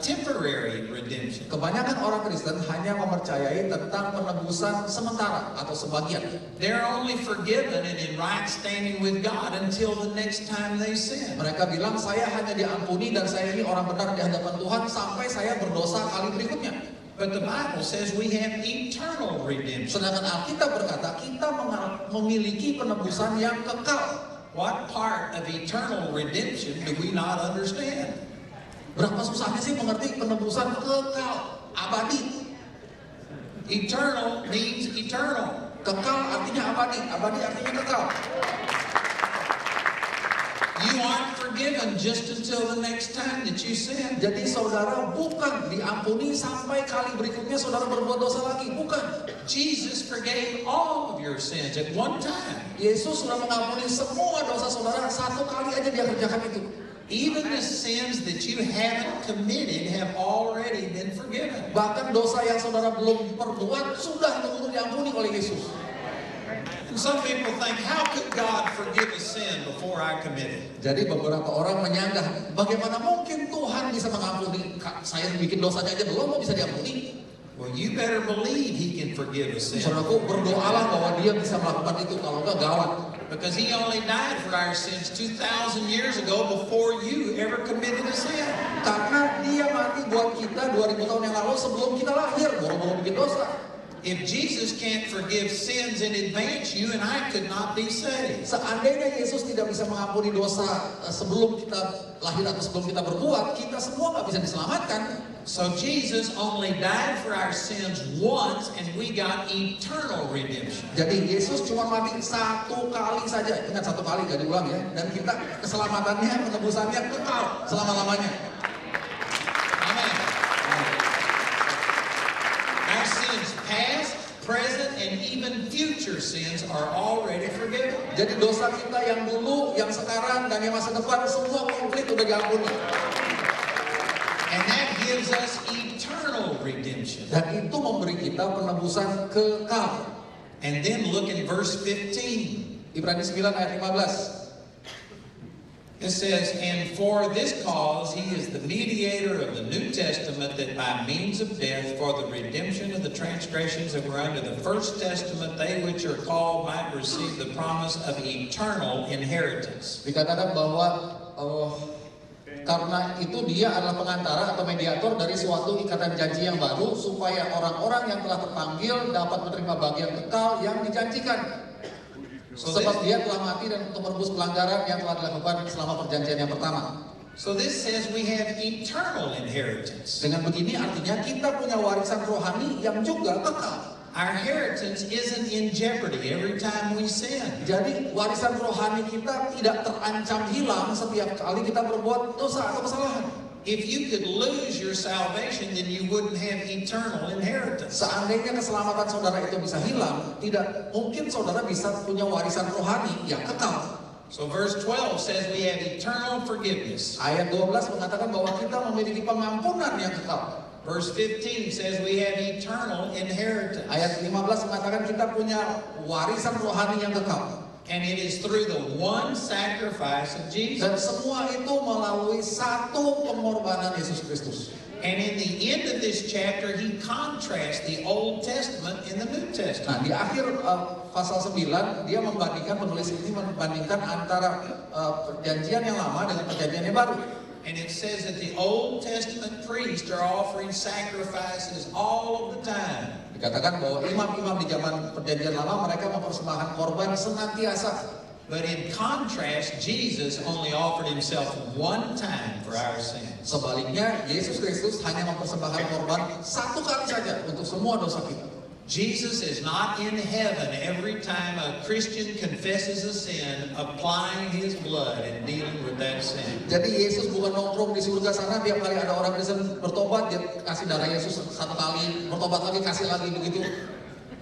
temporary redemption. Kebanyakan orang Kristen hanya mempercayai tentang penebusan sementara atau sebagian. They're only forgiven and in right standing with God until the next time they sin. Mereka bilang saya hanya diampuni dan saya ini orang benar di hadapan Tuhan sampai saya berdosa kali berikutnya. But the Bible says we have eternal redemption. Sedangkan Alkitab berkata kita memiliki penebusan yang kekal. What part of eternal redemption do we not understand? Berapa susahnya sih mengerti penebusan kekal, abadi. Eternal means eternal. Kekal artinya abadi, abadi artinya kekal. You aren't forgiven just until the next time that you sin. Jadi saudara bukan diampuni sampai kali berikutnya saudara berbuat dosa lagi, bukan. Jesus forgave all of your sins at one time. Yesus sudah mengampuni semua dosa saudara satu kali aja dia kerjakan itu. Even the sins that you haven't committed have already been forgiven. Bahkan dosa yang saudara belum perbuat sudah betul diampuni oleh Yesus. And some people think, how could God forgive a sin before I commit it? Jadi beberapa orang menyanggah, bagaimana mungkin Tuhan bisa mengampuni? Saya bikin dosanya aja belum mau bisa diampuni. Well, you better believe He can forgive a sin. Saudaraku, berdoalah bahwa dia bisa melakukan itu, kalau enggak gawat. Because He only died for our sins 2,000 years ago before you ever committed a sin. Karena dia mati buat kita 2000 tahun yang lalu sebelum kita lahir, boro-boro bikin dosa. If Jesus can't forgive sins in advance, you and I could not be saved. Seandainya Yesus tidak bisa mengampuni dosa sebelum kita lahir atau sebelum kita berbuat, kita semua nggak bisa diselamatkan. So Jesus only died for our sins once, and we got eternal redemption. Jadi Yesus cuma mati satu kali saja, ingat satu kali gak diulang ya. Dan kita keselamatannya, penebusannya kekal selama-lamanya. Amen. Our sins past, present, and even future sins are already forgiven. Jadi dosa kita yang dulu, yang sekarang, dan yang masa depan semua komplit udah diampuni. And that gives us eternal redemption. Dan itu memberi kita penebusan kekal. And then look in verse 15. Ibrani 9 ayat 15. It says, and for this cause he is the mediator of the New Testament, that by means of death, for the redemption of the transgressions that were under the first testament, they which are called might receive the promise of eternal inheritance. Dikatakan bahwa karena itu dia adalah pengantara atau mediator dari suatu ikatan janji yang baru, supaya orang-orang yang telah terpanggil dapat menerima bagian kekal yang dijanjikan. Sebab dia telah mati dan untuk menebus pelanggaran yang telah dilakukan selama perjanjian yang pertama. So this says we have eternal inheritance. Dengan begini artinya kita punya warisan rohani yang juga kekal. Our inheritance isn't in jeopardy every time we sin. Jadi warisan rohani kita tidak terancam hilang setiap kali kita berbuat dosa atau kesalahan. If you could lose your salvation, then you wouldn't have eternal inheritance. Seandainya keselamatan saudara itu bisa hilang, tidak mungkin saudara bisa punya warisan rohani yang kekal. So verse 12 says we have eternal forgiveness. Ayat 12 mengatakan bahwa kita memiliki pengampunan yang kekal. Verse 15 says we have eternal inheritance. Ayat 15 mengatakan kita punya warisan rohani yang kekal. And it is through the one sacrifice of Jesus. Dan semua itu melalui satu pengorbanan Yesus Kristus. And in the end of this chapter, he contrasts the Old Testament and the New Testament. Nah, di akhir pasal 9, dia membandingkan, penulis ini membandingkan antara perjanjian yang lama dengan perjanjian yang baru. And it says that the Old Testament priests are offering sacrifices all of the time. Dikatakan bahwa imam-imam di zaman perjanjian lama mereka mempersembahkan korban senantiasa. But in contrast, Jesus only offered himself one time for our sins. Sebaliknya, Yesus Kristus hanya mempersembahkan korban satu kali saja untuk semua dosa kita. Jesus is not in heaven every time a Christian confesses a sin, applying his blood and dealing with that sin. Jadi Yesus bukan nongkrong di surga sana tiap kali ada orang Kristen bertobat dia kasih darah Yesus satu kali, bertobat lagi kasih lagi begitu.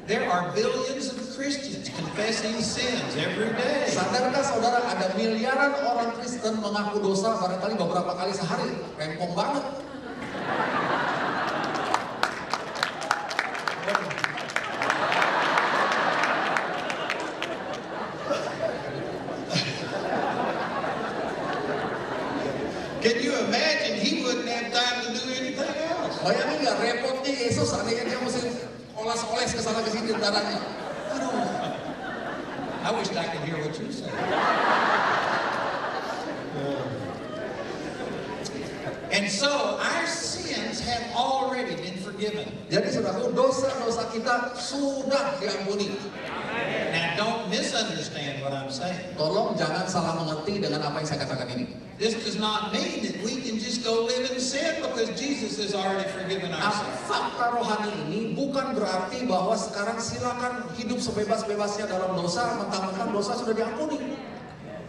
There are billions of Christians confessing sins every day. Sadarkah saudara ada miliaran orang Kristen mengaku dosa barangkali beberapa kali sehari? Rempong banget. Can you imagine? He wouldn't have time to do anything else. Bayangin nggak repotnya Yesus seandainya dia mesti oles-oles ke sana ke sini darahnya. Aduh. I wish I could hear what you say. And so our sins have already been forgiven. Jadi saudaraku, dosa-dosa kita sudah diampuni. Now don't misunderstand what I'm saying. Tolong jangan salah mengerti dengan apa yang saya katakan ini. This does not mean that we can just go live in sin because Jesus has already forgiven our sins. Fakta rohani ini bukan berarti bahwa sekarang silakan hidup sebebas-bebasnya dalam dosa, mentang-mentang dosa sudah diampuni.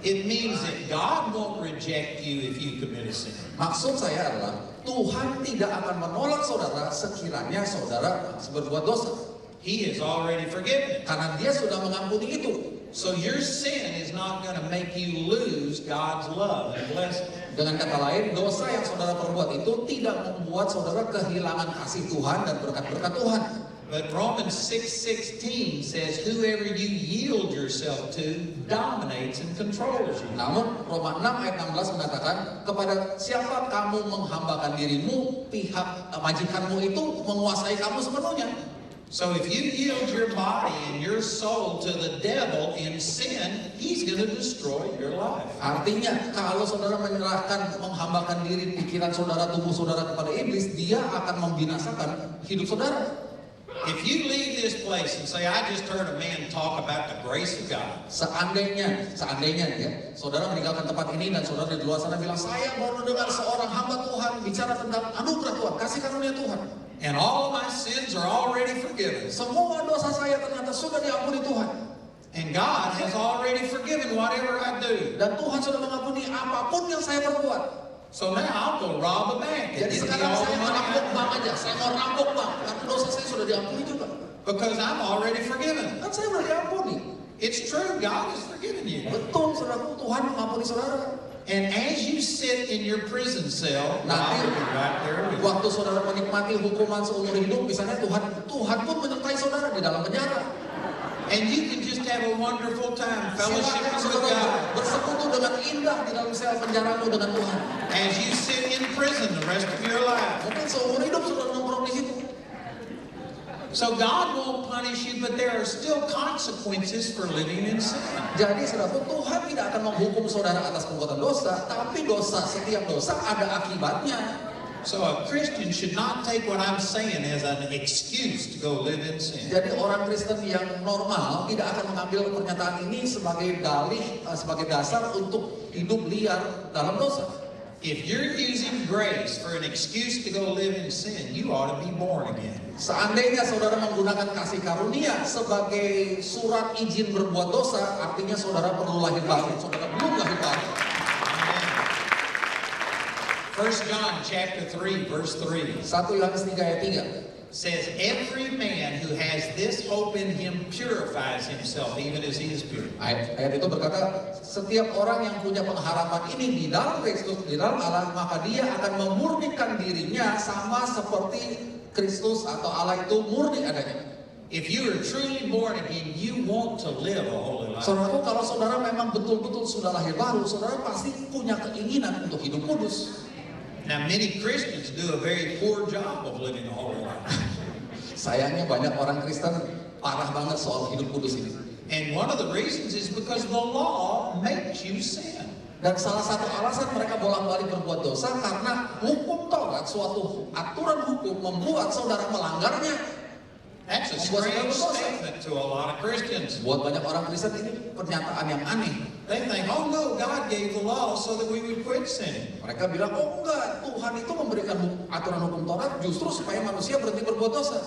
It means that God won't reject you if you commit a sin. Maksud saya adalah Tuhan tidak akan menolak saudara sekiranya saudara berbuat dosa. He has already forgiven it. Karena dia sudah mengampuni itu. So your sin is not going to make you lose God's love and blessing. Dengan kata lain, dosa yang saudara perbuat itu tidak membuat saudara kehilangan kasih Tuhan dan berkat-berkat Tuhan. But Romans 6:16 says, whoever you yield yourself to dominates and controls you. Namun Roma 6 ayat 16 mengatakan, kepada siapa kamu menghambakan dirimu, pihak majikanmu itu menguasai kamu sepenuhnya. So if you yield your body and your soul to the devil in sin, he's going to destroy your life. Artinya, kalau saudara menyerahkan, menghambakan diri, pikiran saudara, tubuh saudara kepada iblis, dia akan membinasakan hidup saudara. If you leave this place and say, I just heard a man talk about the grace of God. Seandainya ya, saudara meninggalkan tempat ini dan saudara di luar sana bilang, saya baru dengar seorang hamba Tuhan bicara tentang anugerah Tuhan, kasih karunia Tuhan. And all of my sins are already forgiven. Semua dosa saya ternyata sudah diampuni Tuhan. And God has already forgiven whatever I do. Dan Tuhan sudah mengampuni apapun yang saya perbuat. So now I'll go rob a bank and Jadi get me sekarang all saya the money merampok out. bank aja, saya mau rampok bank, karena dosa saya sudah diampuni juga. Because I'm already forgiven. Kan saya sudah diampuni. It's true, God has forgiven you. Betul, saudaraku, Tuhan mengampuni saudara. And as you sit in your prison cell, God Nanti will be right there with you. waktu saudara menikmati hukuman seumur hidup, misalnya Tuhan pun menyertai saudara di dalam penjara. And you can just have a wonderful time Silakan fellowshipping with saudara God. bersekutu dengan indah di dalam sel penjaramu dengan Tuhan. As you sit in prison the rest of your life. Mungkin seumur hidup saudara nongkrong di situ. So God won't punish you, but there are still consequences for living in sin. Jadi saudara, Tuhan tidak akan menghukum saudara atas perbuatan dosa, tapi setiap dosa ada akibatnya. So a Christian should not take what I'm saying as an excuse to go live in sin. Jadi orang Kristen yang normal tidak akan mengambil pernyataan ini sebagai dalih, sebagai dasar untuk hidup liar dalam dosa. If you're using grace for an excuse to go live in sin, you ought to be born again. Seandainya saudara menggunakan kasih karunia sebagai surat izin berbuat dosa, artinya saudara perlu lahir baru. Saudara belum lahir baru. 1 John chapter 3 verse 3 1 Yohanes 3 ayat 3 says, every man who has this hope in him purifies himself even as he is pure. Ayat itu berkata, setiap orang yang punya pengharapan ini di dalam Kristus, di dalam Allah, maka dia akan memurnikan dirinya sama seperti Kristus atau Allah itu murni adanya. If you are truly born again, you want to live a holy life. Saudaraku, kalau saudara memang betul-betul sudah lahir baru, saudara pasti punya keinginan untuk hidup kudus. Now many Christians do a very poor job of living a holy life. Sayangnya banyak orang Kristen parah banget soal hidup kudus ini. And one of the reasons is because the law makes you sin. Dan salah satu alasan mereka bolak-balik berbuat dosa karena hukum Taurat, suatu aturan hukum membuat saudara melanggarnya. That's a strange statement to a lot of Christians. Buat banyak orang Kristen ini pernyataan yang aneh. They think, oh no, God gave the law so that we would quit sinning. Mereka bilang, oh enggak, Tuhan itu memberikan aturan hukum Taurat justru supaya manusia berhenti berbuat dosa.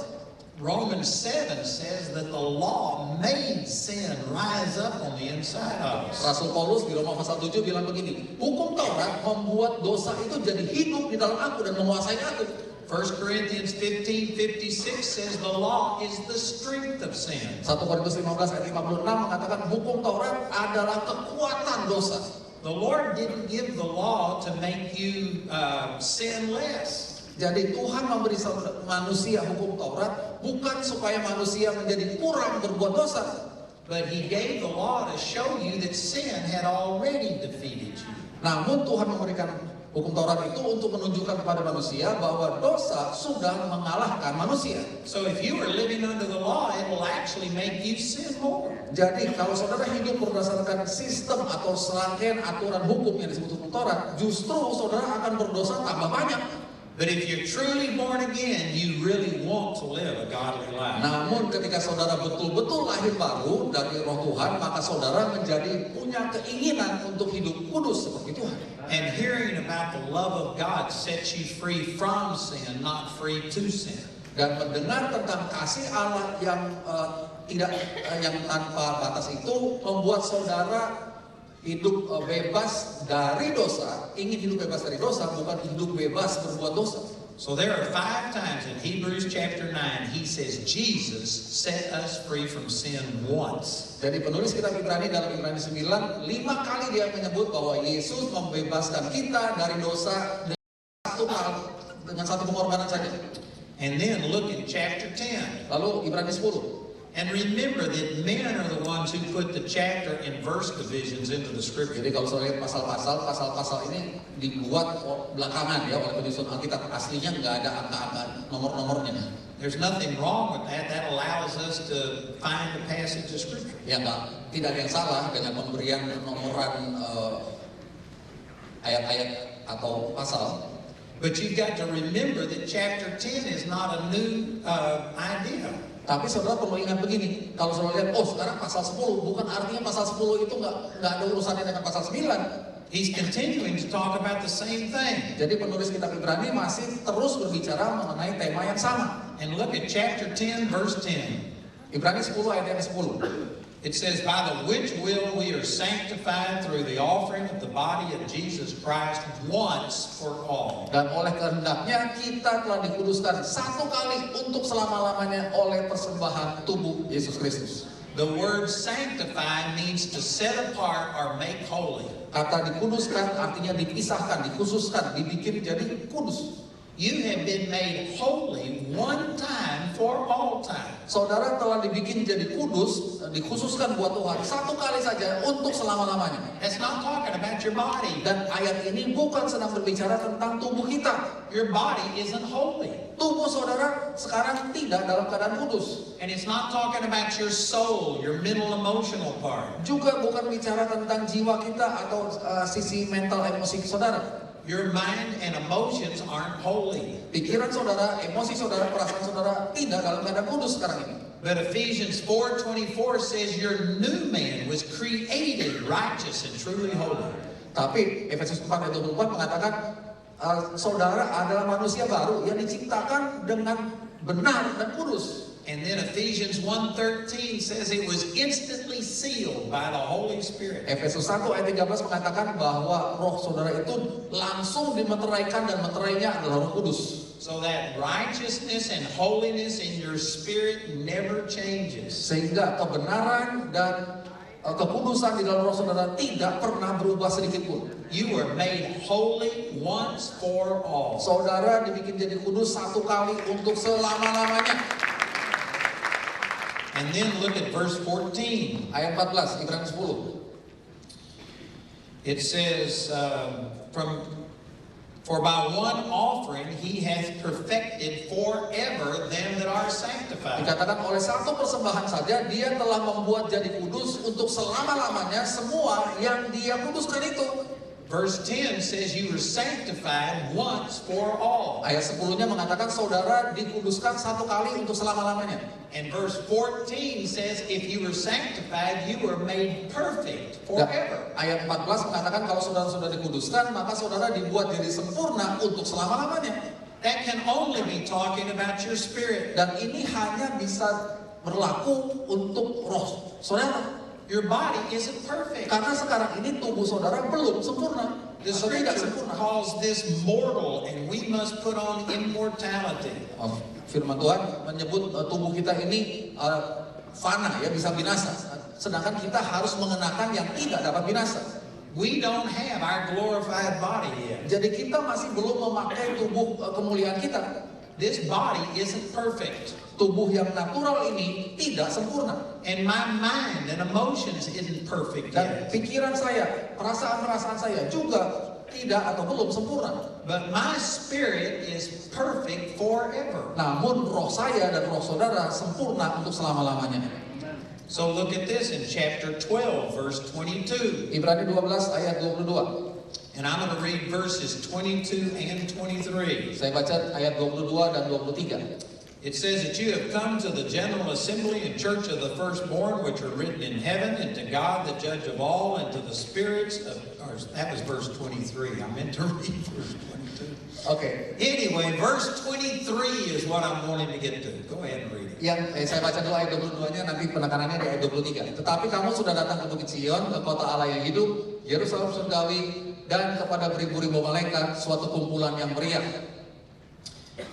Romans 7 says that the law made sin rise up on the inside of us. Rasul Paulus di Roma pasal 7 bilang begini, hukum Taurat membuat dosa itu jadi hidup di dalam aku dan menguasai aku. 1 Corinthians 15:56 says the law is the strength of sin. 1 Korintus 15 ayat 56 mengatakan hukum Taurat adalah kekuatan dosa. The Lord didn't give the law to make you sin less. Jadi Tuhan memberi manusia hukum Taurat bukan supaya manusia menjadi kurang berbuat dosa. But He gave the law to show you that sin had already defeated you. Namun Tuhan memberikan hukum Taurat itu untuk menunjukkan kepada manusia bahwa dosa sudah mengalahkan manusia. So if you are living under the law, it will actually make you sin more. Jadi kalau saudara hidup berdasarkan sistem atau serangkaian aturan hukum yang disebut hukum Taurat, justru saudara akan berdosa tambah banyak. But if you're truly born again, you really want to live a godly life. Namun ketika saudara betul-betul lahir baru dari roh Tuhan, maka saudara menjadi punya keinginan untuk hidup kudus seperti Tuhan. And hearing about the love of God sets you free from sin, not free to sin. Dan mendengar tentang kasih Allah yang yang tanpa batas itu membuat saudara hidup bebas dari dosa, ingin hidup bebas dari dosa, bukan hidup bebas berbuat dosa. So there are 5 times in Hebrews chapter 9, he says Jesus set us free from sin once. Jadi penulis kitab Ibrani dalam Ibrani 9, 5 kali dia menyebut bahwa Yesus membebaskan kita dari dosa dengan satu pengorbanan saja. And then look at chapter 10. Lalu Ibrani 10. And remember that men are the ones who put the chapter and verse divisions into the scripture. Jadi kalau saya lihat pasal-pasal ini dibuat belakangan ya oleh penyusun Alkitab. Aslinya nggak ada angka-angka nomor-nomornya. There's nothing wrong with that. That allows us to find the passage of scripture. Ya tidak ada yang salah dengan pemberian nomoran ayat-ayat atau pasal. But you've got to remember that chapter 10 is not a new idea. Tapi saudara perlu ingat begini, kalau saudara lihat, sekarang pasal 10, bukan artinya pasal 10 itu nggak ada urusannya dengan pasal 9. He's continuing to talk about the same thing. Jadi penulis kitab Ibrani masih terus berbicara mengenai tema yang sama. And look at chapter 10, verse 10. Ibrani 10 ayat yang 10. It says, by the which will we are sanctified through the offering of the body of Jesus Christ once for all. Dan oleh kehendaknya kita telah dikuduskan satu kali untuk selama-lamanya oleh persembahan tubuh Yesus Kristus. The word sanctify means to set apart or make holy. Kata dikuduskan artinya dipisahkan, dikhususkan, dibikin jadi kudus. You have been made holy one time for all time. Saudara telah dibikin jadi kudus, dikhususkan buat Tuhan satu kali saja untuk selama-lamanya. That's not talking about your body. Dan ayat ini bukan sedang berbicara tentang tubuh kita. Your body isn't holy. Tubuh saudara sekarang tidak dalam keadaan kudus. And it's not talking about your soul, your mental emotional part. Juga bukan bicara tentang jiwa kita atau sisi mental emosi saudara. Your mind and emotions aren't holy. Pikiran saudara, emosi saudara, perasaan saudara tidak dalam keadaan kudus sekarang ini. But Ephesians 4:24 says your new man was created righteous and truly holy. Tapi Efesus 4 ayat 24 mengatakan saudara adalah manusia baru yang diciptakan dengan benar dan kudus. And then Ephesians 1:13 says it was instantly sealed by the Holy Spirit. Efesus 1 ayat 13 mengatakan bahwa roh saudara itu langsung dimeteraikan dan meterainya adalah Roh Kudus. So that righteousness and holiness in your spirit never changes. Sehingga kebenaran dan kekudusan di dalam roh saudara tidak pernah berubah sedikit pun. You were made holy once for all. Saudara dibikin jadi kudus satu kali untuk selama-lamanya. And then look at verse 14. Ayat 14, Ibrani 10. It says, for by one offering he hath perfected forever them that are sanctified. Dikatakan oleh satu persembahan saja dia telah membuat jadi kudus untuk selama-lamanya semua yang dia kuduskan itu. Verse 10 says you were sanctified once for all. Ayat 10-nya mengatakan saudara dikuduskan satu kali untuk selama-lamanya. And verse 14 says if you were sanctified you were made perfect forever. Ayat 14 mengatakan kalau saudara sudah dikuduskan maka saudara dibuat jadi sempurna untuk selama-lamanya. That can only be talking about your spirit. Dan ini hanya bisa berlaku untuk roh saudara. Your body isn't perfect. Karena sekarang ini tubuh saudara belum sempurna. The Atau tidak scripture sempurna. calls this mortal, and we must put on immortality. Firman Tuhan menyebut tubuh kita ini fana, ya, bisa binasa. Sedangkan kita harus mengenakan yang tidak dapat binasa. We don't have our glorified body yet. Jadi kita masih belum memakai tubuh kemuliaan kita. This body isn't perfect. Tubuh yang natural ini tidak sempurna. And my mind and emotions isn't perfect Dan yet. pikiran saya, perasaan-perasaan saya juga tidak atau belum sempurna. But my spirit is perfect forever. Namun roh saya dan roh saudara sempurna untuk selama-lamanya. So look at this in chapter 12, verse 22. Ibrani 12 ayat 22. And I'm going to read verses 22 and 23. Saya baca ayat 22 dan 23. It says that you have come to the general assembly and church of the firstborn, which are written in heaven, and to God, the judge of all, and to the spirits of... Or that was verse 23. I meant to read verse 22. Oke. Anyway, verse 23 is what I'm wanting to get to. Go ahead and read it. Yang saya baca dulu ayat 22-nya, nanti penekanannya di ayat 23. Tetapi kamu sudah datang ke Bukit Sion, ke kota Allah yang hidup, Yerusalem surgawi, dan kepada beribu-ribu malaikat, suatu kumpulan yang meriah.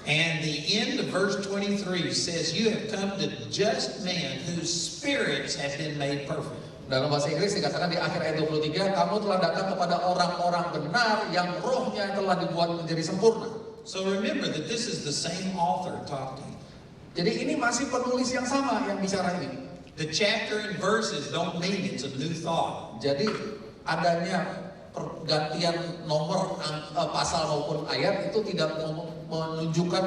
And the end of verse 23 says, you have come to just men whose spirits have been made perfect. Dalam bahasa Inggris dikatakan di akhir ayat 23, kamu telah datang kepada orang-orang benar yang rohnya telah dibuat menjadi sempurna. So remember that this is the same author talking. Jadi ini masih penulis yang sama yang bicara ini. The chapter and verses don't mean it's a new thought. Jadi adanya pergantian nomor pasal maupun ayat itu tidak menunjukkan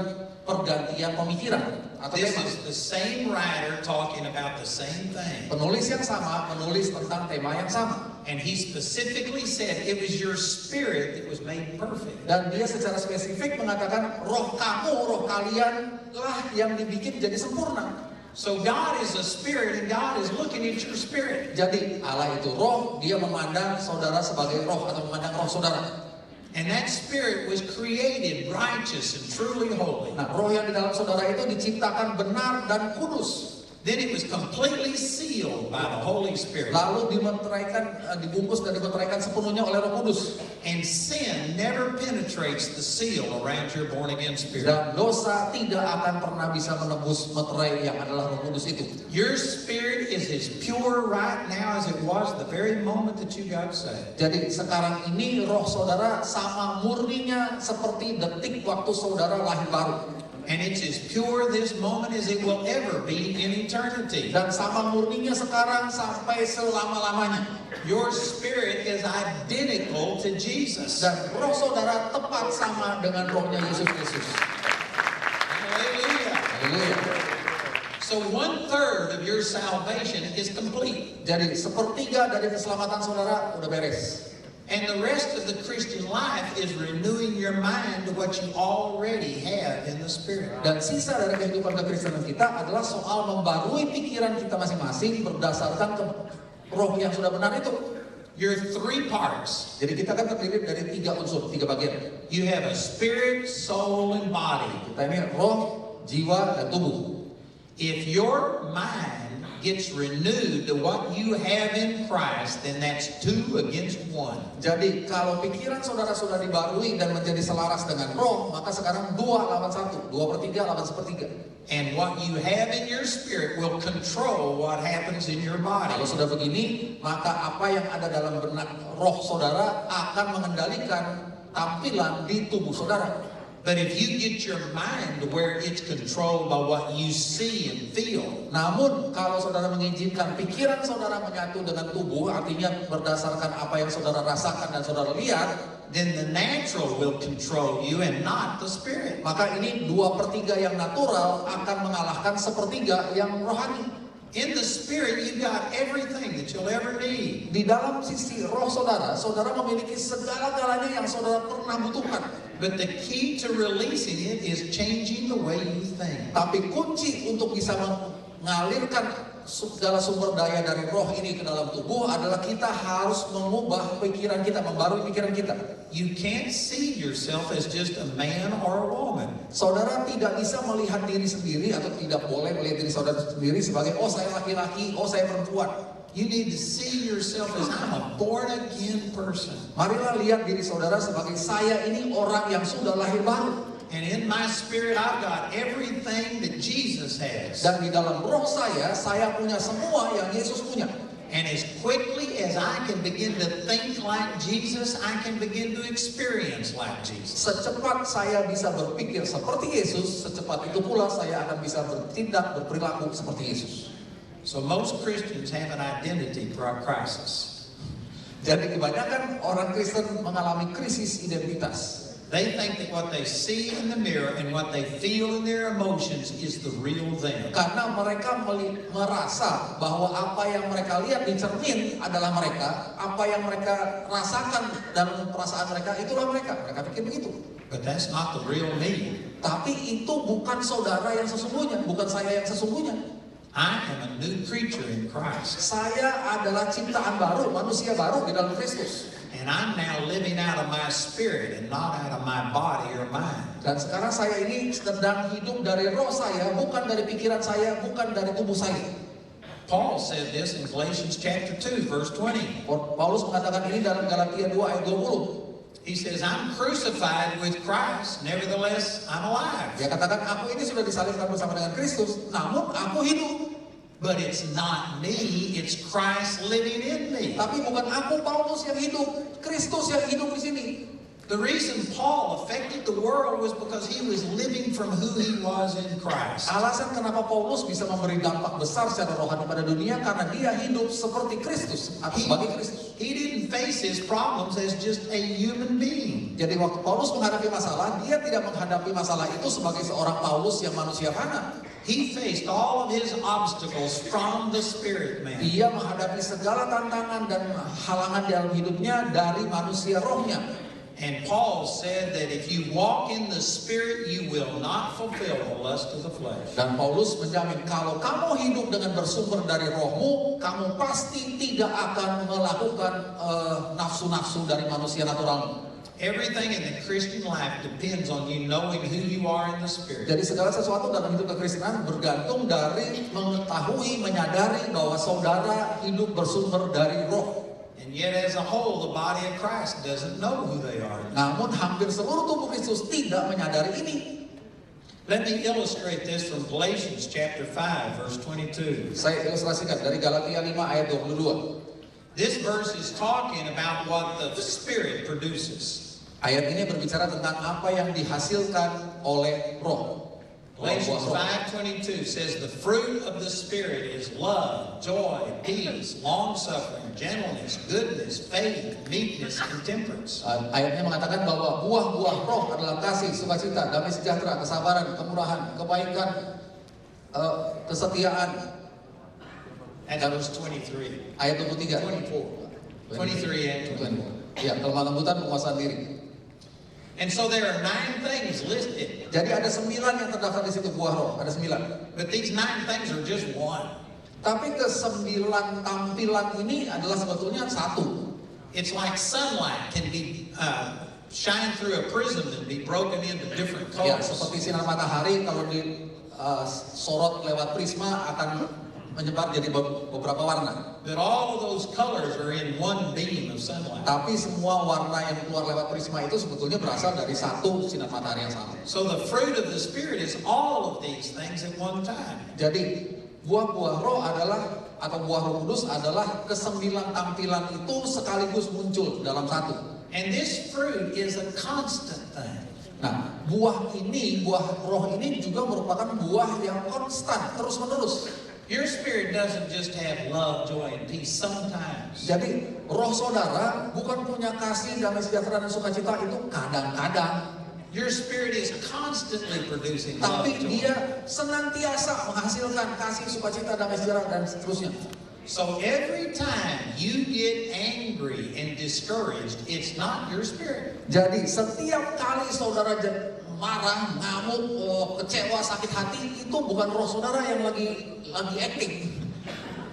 pergantian pemikiran. Atau This tema. is the same writer talking about the same thing. Penulis yang sama menulis tentang tema yang sama. And he specifically said it was your spirit that was made perfect. Dan dia secara spesifik mengatakan roh kamu, roh kalian lah yang dibikin jadi sempurna. So God is a spirit and God is looking at your spirit. Jadi Allah itu roh, dia memandang saudara sebagai roh atau memandang roh saudara. And that spirit was created righteous and truly holy. Nah, roh yang di dalam saudara itu diciptakan benar dan kudus. Then it was completely sealed by the Holy Spirit. Lalu dimeteraikan, dibungkus dan dimeteraikan sepenuhnya oleh Roh Kudus. And sin never penetrates the seal around your born again spirit. Dan dosa tidak akan pernah bisa menembus meterai yang adalah Roh Kudus itu. Your spirit is as pure right now as it was the very moment that you got saved. Jadi sekarang ini roh saudara sama murninya seperti detik waktu saudara lahir baru. And it's as pure this moment as it will ever be in eternity. Dan sama murninya sekarang sampai selama-lamanya. Your spirit is identical to Jesus. Dan roh saudara tepat sama dengan rohnya Yesus Kristus. Hallelujah. Haleluya. So 1/3 of your salvation is complete. Jadi sepertiga dari keselamatan saudara udah beres. And the rest of the Christian life is renewing your mind to what you already have in the Spirit. Dan sisa dari kehidupan kekristenan kita adalah soal membarui pikiran kita masing-masing berdasarkan ke roh yang sudah benar itu. Your 3 parts. Jadi kita kan terdiri dari 3 unsur, 3 bagian. You have a spirit, soul, and body. Kita ini roh, jiwa, dan tubuh. If your mind gets renewed to what you have in Christ, then that's 2 against 1. Jadi kalau pikiran saudara sudah dibarui dan menjadi selaras dengan roh, maka sekarang 2 lawan 1, 2/3 lawan 1/3. And what you have in your spirit will control what happens in your body. Kalau sudah begini, maka apa yang ada dalam benak roh saudara akan mengendalikan tampilan di tubuh saudara. But if you get your mind to where it's controlled by what you see and feel, Namun kalau saudara mengizinkan pikiran saudara menyatu dengan tubuh, artinya berdasarkan apa yang saudara rasakan dan saudara lihat, then the natural will control you and not the spirit. maka ini 2/3 yang natural akan mengalahkan 1/3 yang rohani. In the spirit, you've got everything that you'll ever need. Di dalam sisi roh saudara, saudara memiliki segala-galanya yang saudara pernah butuhkan. But the key to releasing it is changing the way you think. Tapi kunci untuk bisa mengalirkan segala sumber daya dari roh ini ke dalam tubuh adalah kita harus mengubah pikiran kita, membarui pikiran kita. You can't see yourself as just a man or a woman. Saudara tidak bisa melihat diri sendiri atau tidak boleh melihat diri saudara sendiri sebagai oh saya laki-laki, oh saya perempuan. You need to see yourself as I'm a born again person. Marilah lihat diri saudara sebagai saya ini orang yang sudah lahir baru. And in my spirit, I've got everything that Jesus has. Dan di dalam roh saya punya semua yang Yesus punya. And as quickly as I can begin to think like Jesus, I can begin to experience like Jesus. Secepat saya bisa berpikir seperti Yesus, secepat itu pula saya akan bisa bertindak, berperilaku seperti Yesus. So most Christians have an identity crisis. Jadi kebanyakan orang Kristen mengalami krisis identitas. They think that what they see in the mirror and what they feel in their emotions is the real them. Karena mereka merasa bahwa apa yang mereka lihat di cermin adalah mereka, apa yang mereka rasakan dalam perasaan mereka itulah mereka. Mereka pikir begitu. But that's not the real me. Tapi itu bukan saudara yang sesungguhnya, bukan saya yang sesungguhnya. I am a new creature in Christ. Saya adalah ciptaan baru, manusia baru di dalam Kristus. And I'm now living out of my spirit and not out of my body or mind. Dan sekarang saya ini sedang hidup dari roh saya, bukan dari pikiran saya, bukan dari tubuh saya. Paul said this in Galatians chapter 2, verse 20. Paulus mengatakan ini dalam Galatia 2 ayat 20. He says, I'm crucified with Christ, nevertheless I'm alive. Dia katakan, aku ini sudah disalibkan bersama dengan Kristus, namun aku hidup. But it's not me, it's Christ living in me. Tapi bukan aku Paulus yang hidup, Kristus yang hidup di sini. The reason Paul affected the world was because he was living from who he was in Christ. Alasan kenapa Paulus bisa memberi dampak besar secara rohani pada dunia karena dia hidup seperti Kristus atau sebagai Kristus. He didn't face his problems as just a human being. Jadi waktu Paulus menghadapi masalah, dia tidak menghadapi masalah itu sebagai seorang Paulus yang manusia fana. He faced all of his obstacles from the spirit man. Dia menghadapi segala tantangan dan halangan dalam hidupnya dari manusia rohnya. And Paul said that if you walk in the spirit, you will not fulfill the lust of the flesh. Dan Paulus menjamin kalau kamu hidup dengan bersumber dari rohmu, kamu pasti tidak akan melakukan nafsu-nafsu dari manusia natural. Everything in the Christian life depends on you knowing who you are in the spirit. Jadi segala sesuatu dalam hidup kekristenan bergantung dari mengetahui, menyadari bahwa saudara hidup bersumber dari roh. And yet as a whole, the body of Christ doesn't know who they are. Namun hampir seluruh tubuh Kristus tidak menyadari ini. Let me illustrate this from Galatians chapter 5, verse 22. Saya ilustrasikan dari Galatia 5 ayat 22. This verse is talking about what the Spirit produces. Ayat ini berbicara tentang apa yang dihasilkan oleh roh. Galatians 5:22 says the fruit of the Spirit is love, joy, peace, long-suffering, gentleness, goodness, faith, meekness, and temperance. Ayatnya mengatakan bahwa buah-buah roh adalah kasih, sukacita, damai sejahtera, kesabaran, kemurahan, kebaikan, kesetiaan. That's verse 23. Ayat 23. 24. 23 and 24. Ya, kelemah lembutan, penguasaan diri. And so there are 9 things listed. Jadi ada 9 yang terdaftar di situ buah roh, ada 9. But these 9 things are just one. Tapi ke-9 tampilan ini adalah sebetulnya satu. It's like sunlight can be shine through a prism and be broken into different Ya, colors. seperti sinar matahari kalau disorot lewat prisma akan menyebar jadi beberapa warna. But all of those colors are in one beam of sunlight. Tapi semua warna yang keluar lewat prisma itu sebetulnya berasal dari satu sinar matahari yang sama. So the fruit of the Spirit is all of these things at one time. Jadi buah-buah roh adalah atau buah roh kudus adalah ke-9 tampilan itu sekaligus muncul dalam satu. And this fruit is a constant thing. Nah, buah roh ini juga merupakan buah yang konstan, terus-menerus. Your spirit doesn't just have love, joy, and peace sometimes. Jadi roh saudara bukan punya kasih, damai sejahtera dan sukacita itu kadang-kadang. Your spirit is constantly producing love, Tapi joy. dia senantiasa menghasilkan kasih, sukacita, damai sejahtera dan seterusnya. So every time you get angry and discouraged, it's not your spirit. Jadi setiap kali saudara marah, ngamuk, kecewa, sakit hati, itu bukan roh saudara yang lagi acting.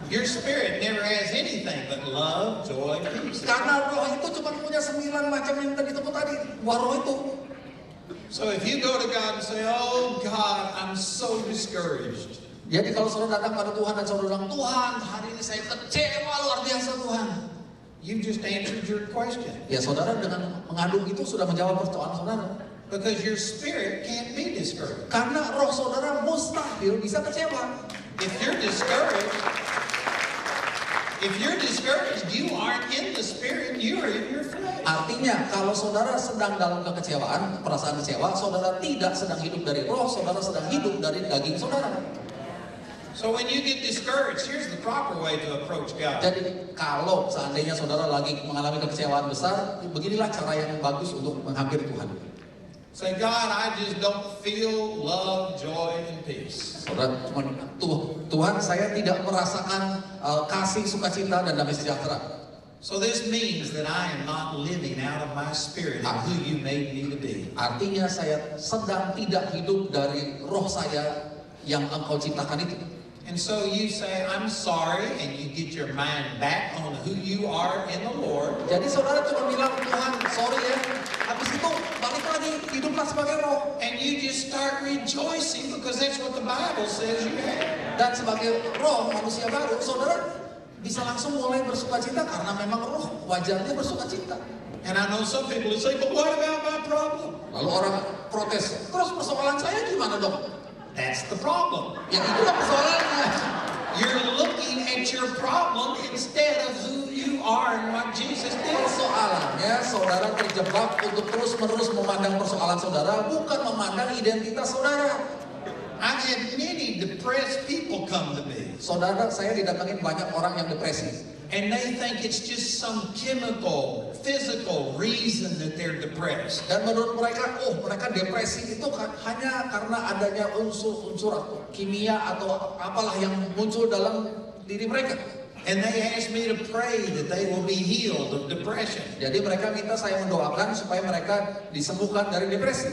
Your spirit never has anything but love, joy, peace. Karena roh itu cuma punya 9 macam yang tadi disebut tadi. Buah roh itu. So if you go to God and say, "Oh God, I'm so discouraged," Jadi kalau saudara datang pada Tuhan dan saudara bilang, Tuhan, hari ini saya kecewa luar biasa Tuhan. you just answered your question. Ya saudara dengan mengadu itu sudah menjawab persoalan saudara. Because your spirit can't be discouraged. Karena roh saudara mustahil bisa kecewa. If you're discouraged, you aren't in the spirit, you are in your flesh. Artinya kalau saudara sedang dalam kekecewaan, perasaan kecewa, saudara tidak sedang hidup dari roh, saudara sedang hidup dari daging saudara. So when you get discouraged, here's the proper way to approach God. Jadi kalau seandainya saudara lagi mengalami kekecewaan besar, beginilah cara yang bagus untuk menghampiri Tuhan. Say, God, I just don't feel love, joy, and peace. Saudara, Tuhan, saya tidak merasakan kasih, sukacita, dan damai sejahtera. So this means that I am not living out of my spirit and who you made me to be. Artinya saya sedang tidak hidup dari roh saya yang Engkau ciptakan itu. And so you say, I'm sorry, and you get your mind back on who you are in the Lord. Jadi saudara cuma bilang, Tuhan, sorry ya. Habis itu balik lagi, hiduplah sebagai roh. And you just start rejoicing because that's what the Bible says you have. Dan sebagai roh manusia baru, saudara bisa langsung mulai bersukacita karena memang roh wajarnya bersukacita. And I know some people will say, but what about my problem? Lalu orang protes, terus persoalan saya gimana dong? That's the problem. Ya itulah persoalannya. You're looking at your problem instead of who you are and what Jesus did. Persoalannya saudara terjebak untuk terus-menerus memandang persoalan saudara, bukan memandang identitas saudara. I've had many depressed people come to me. Saudara, saya didatangin banyak orang yang depresi. And they think it's just some chemical, physical reason that they're depressed. Dan menurut mereka, mereka depresi itu hanya karena adanya unsur-unsur kimia atau apalah yang muncul dalam diri mereka. And they ask me to pray that they will be healed of depression. Jadi mereka minta saya mendoakan supaya mereka disembuhkan dari depresi.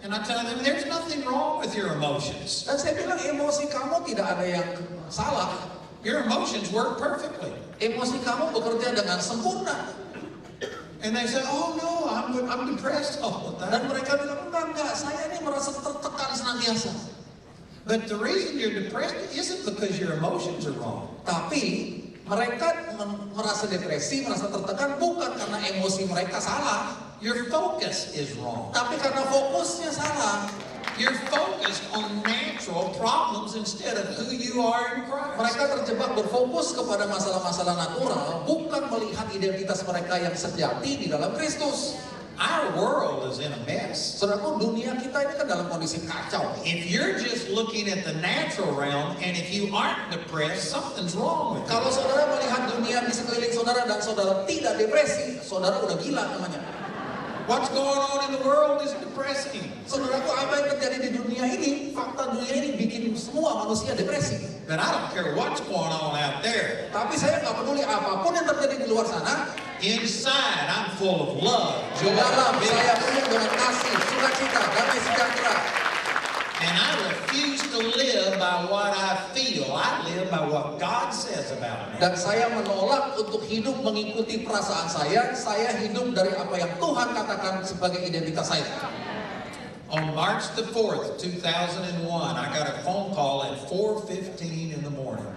And I tell them, there's nothing wrong with your emotions. Dan saya bilang, emosi kamu tidak ada yang salah. Your emotions work perfectly. Emosi kamu bekerja dengan sempurna. And they say, oh no, I'm depressed all the Dan time. mereka bilang, enggak, saya ini merasa tertekan senantiasa. But the reason you're depressed isn't because your emotions are wrong. Tapi mereka merasa depresi, merasa tertekan bukan karena emosi mereka salah. Your focus is wrong. Tapi karena fokusnya salah. You're focused on natural problems instead of who you are in Christ. Mereka terjebak berfokus kepada masalah-masalah natural, bukan melihat identitas mereka yang sejati di dalam Kristus. Our world is in a mess. Saudaraku, dunia kita ini kan dalam kondisi kacau. If you're just looking at the natural realm and if you aren't depressed, something's wrong with Kalau you. saudara melihat dunia di sekeliling saudara dan saudara tidak depresi, saudara udah gila namanya. What's going on in the world is depressing. Saudaraku, apa yang terjadi di dunia ini, fakta dunia ini bikin semua manusia depresi. But I don't care what's going on out there. Tapi saya nggak peduli apapun yang terjadi di luar sana. Inside, I'm full of love, joy, Dalam saya peace. penuh dengan kasih, sukacita, damai sejahtera. And I refuse to live by what I feel. I live by what God says about me. Dan saya menolak untuk hidup mengikuti perasaan saya. Saya hidup dari apa yang Tuhan katakan sebagai identitas saya. On March the 4th, 2001, I got a phone call at 4:15 in the morning.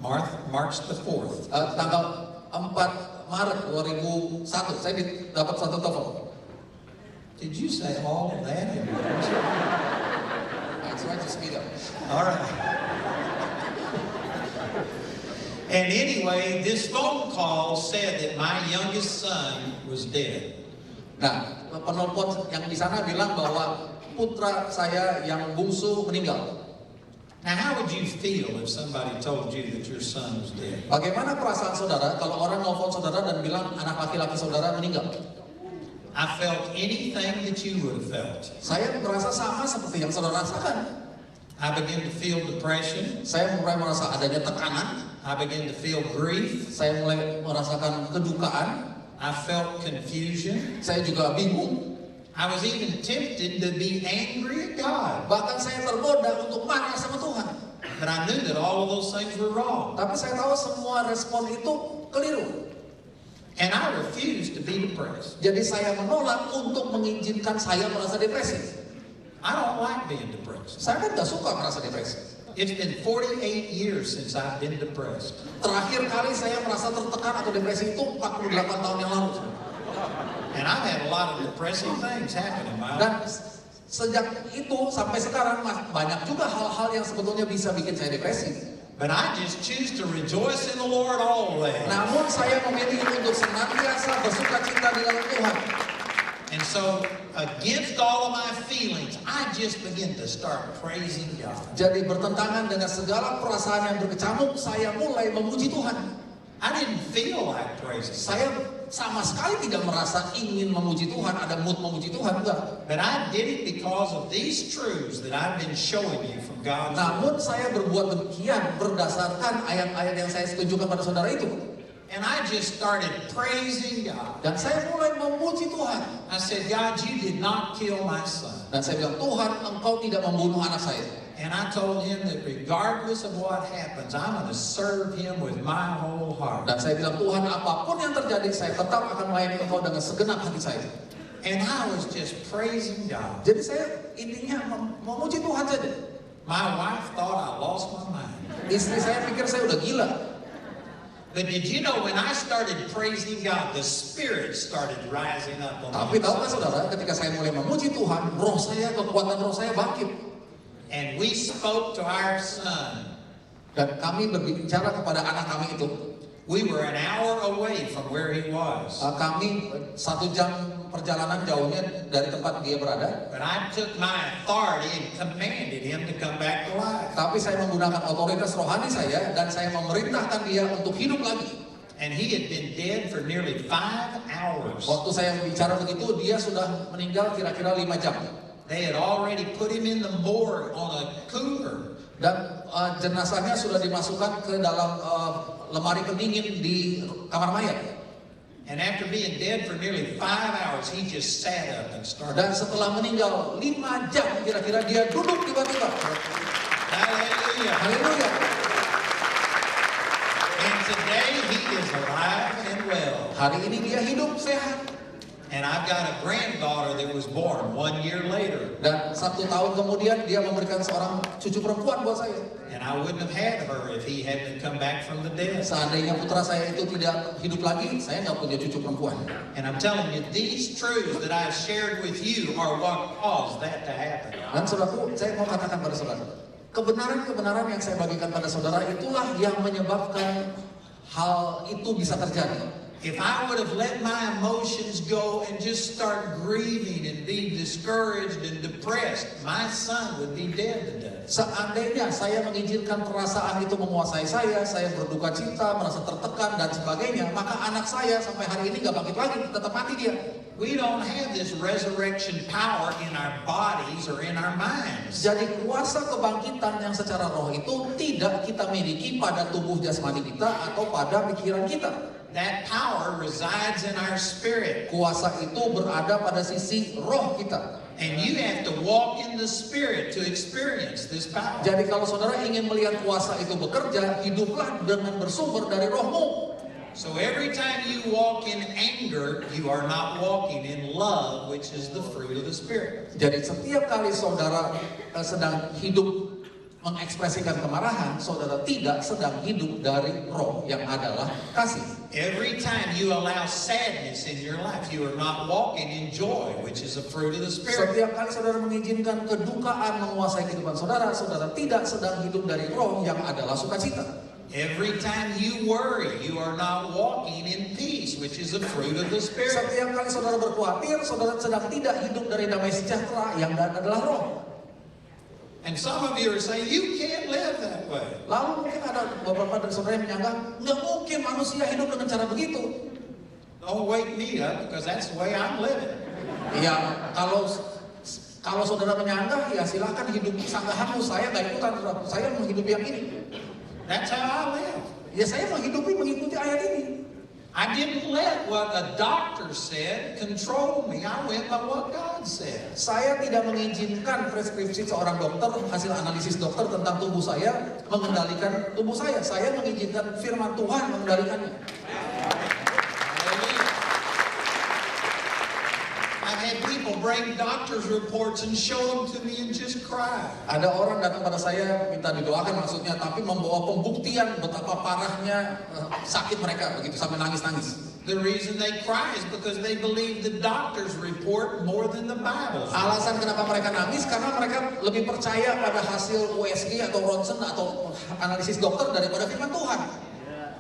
March the 4th. Tanggal 4 Maret 2001, saya dapat satu telepon. Did you say all of that in March? I try to speed up. All right. And anyway, this phone call said that my youngest son was dead. Nah, penelpon yang di sana bilang bahwa putra saya yang bungsu meninggal. Now, how would you feel if somebody told you that your son was dead? Bagaimana perasaan saudara kalau orang nelfon saudara dan bilang anak laki-laki saudara meninggal? I felt anything that you would have felt. Saya merasa sama seperti yang saudara rasakan. I began to feel depression. Saya mulai merasa adanya tekanan. I began to feel grief. Saya mulai merasakan kedukaan. I felt confusion. Saya juga bingung. I was even tempted to be angry at God. Bahkan saya tergoda untuk marah sama Tuhan. But I knew that all of those things were wrong. Tapi saya tahu semua respon itu keliru. And I refused to be depressed. Jadi saya menolak untuk mengizinkan saya merasa depresi. I don't like being depressed. Saya kan gak suka merasa depresi. It's been 48 years since I've been depressed. Terakhir kali saya merasa tertekan atau depresi itu 48 tahun yang lalu. And I've had a lot of depressing things happen in my Dan life. sejak itu sampai sekarang banyak juga hal-hal yang sebetulnya bisa bikin saya depresi. But I just choose to rejoice in the Lord always. Namun saya memilih untuk senantiasa bersuka cita di dalam Tuhan. And so, against all of my feelings, I just begin to start praising God. Jadi bertentangan dengan segala perasaan yang berkecamuk, saya mulai memuji Tuhan. I didn't feel like praising. Saya sama sekali tidak merasa ingin memuji Tuhan, ada mood memuji Tuhan, enggak. But I did it because of these truths that I've been showing you from God's Word. Namun saya berbuat demikian berdasarkan ayat-ayat yang saya tunjukkan pada saudara itu. And I just started praising God. Dan saya mulai memuji Tuhan. I said, God, you did not kill my son. Dan saya bilang, Tuhan, Engkau tidak membunuh anak saya. And I told him that regardless of what happens, I'm going to serve him with my whole heart. Dan saya bilang, Tuhan, apapun yang terjadi, saya tetap akan melayani Engkau dengan segenap hati saya. And I was just praising God. Jadi saya intinya memuji Tuhan saja. My wife thought I lost my mind. Istri saya pikir saya udah gila. But did you know when I started praising God, the Spirit started rising up on Tapi the tahukah inside. saudara, ketika saya mulai memuji Tuhan, roh saya, kekuatan roh saya bangkit. And we spoke to our son. Dan kami berbicara kepada anak kami itu. We were an hour away from where he was. Kami 1 jam perjalanan jauhnya dari tempat dia berada. But I took my authority and commanded him to come back to life. Tapi saya menggunakan otoritas rohani saya dan saya memerintahkan dia untuk hidup lagi. And he had been dead for nearly 5 hours. Waktu saya bicara begitu, dia sudah meninggal kira-kira 5 jam. They had already put him in the morgue on a cooler. Dan jenazahnya sudah dimasukkan ke dalam lemari pendingin di kamar mayat. And after being dead for nearly 5 hours, he just sat up and started. Dan setelah meninggal 5 jam kira-kira dia duduk tiba-tiba. Hallelujah. Haleluya. And today he is alive and well. Hari ini dia hidup sehat. And I've got a granddaughter that was born 1 year later. Dan 1 tahun kemudian dia memberikan seorang cucu perempuan buat saya. And I wouldn't have had her if he hadn't come back from the dead. Seandainya putra saya itu tidak hidup lagi, saya nggak punya cucu perempuan. And I'm telling you, these truths that I've shared with you are what caused that to happen. Dan saudaraku, saya mau katakan pada saudara, kebenaran-kebenaran yang saya bagikan pada saudara itulah yang menyebabkan hal itu bisa terjadi. If I would have let my emotions go and just start grieving and be discouraged and depressed, my son would be dead today. Seandainya saya mengizinkan perasaan itu menguasai saya berduka cita, merasa tertekan dan sebagainya, maka anak saya sampai hari ini nggak bangkit lagi, tetap mati dia. We don't have this resurrection power in our bodies or in our minds. Jadi kuasa kebangkitan yang secara roh itu tidak kita miliki pada tubuh jasmani kita atau pada pikiran kita. That power resides in our spirit. Kuasa itu berada pada sisi roh kita. And you have to walk in the spirit to experience this power. Jadi kalau saudara ingin melihat kuasa itu bekerja, hiduplah dengan bersumber dari rohmu. So every time you walk in anger, you are not walking in love, which is the fruit of the Spirit. Jadi setiap kali saudara sedang hidup mengekspresikan kemarahan, saudara tidak sedang hidup dari roh yang adalah kasih. Every time you allow sadness in your life, you are not walking in joy, which is a fruit of the Spirit. Setiap kali saudara mengizinkan kedukaan menguasai kehidupan saudara, saudara tidak sedang hidup dari roh yang adalah sukacita. Every time you worry, you are not walking in peace, which is a fruit of the Spirit. Setiap kali saudara berkhawatir, saudara sedang tidak hidup dari damai sejahtera yang adalah roh. And some of you are saying, you can't live that way. Lalu mungkin ada beberapa dari saudara yang menyanggah, nggak mungkin manusia hidup dengan cara begitu. Don't wake me up, because that's the way I'm living. Ya, kalau saudara menyanggah, ya silahkan hidup sanggahanmu. Saya nggak ikutan, saya menghidupi yang ini. That's how I live. Ya saya mengikuti ayat ini. I I didn't let what a doctor said control me. I went by what God said. Saya tidak mengizinkan preskripsi seorang dokter, hasil analisis dokter tentang tubuh saya mengendalikan tubuh saya. Saya mengizinkan firman Tuhan mengendalikannya. I've had people bring doctor's reports and show them to me and just cry. Ada orang datang pada saya minta didoakan maksudnya, tapi membawa pembuktian betapa parahnya sakit mereka begitu sampai nangis-nangis. The reason they cry is because they believe the doctor's report more than the Bible. Alasan kenapa mereka nangis karena mereka lebih percaya pada hasil USG atau ronsen atau analisis dokter daripada firman Tuhan.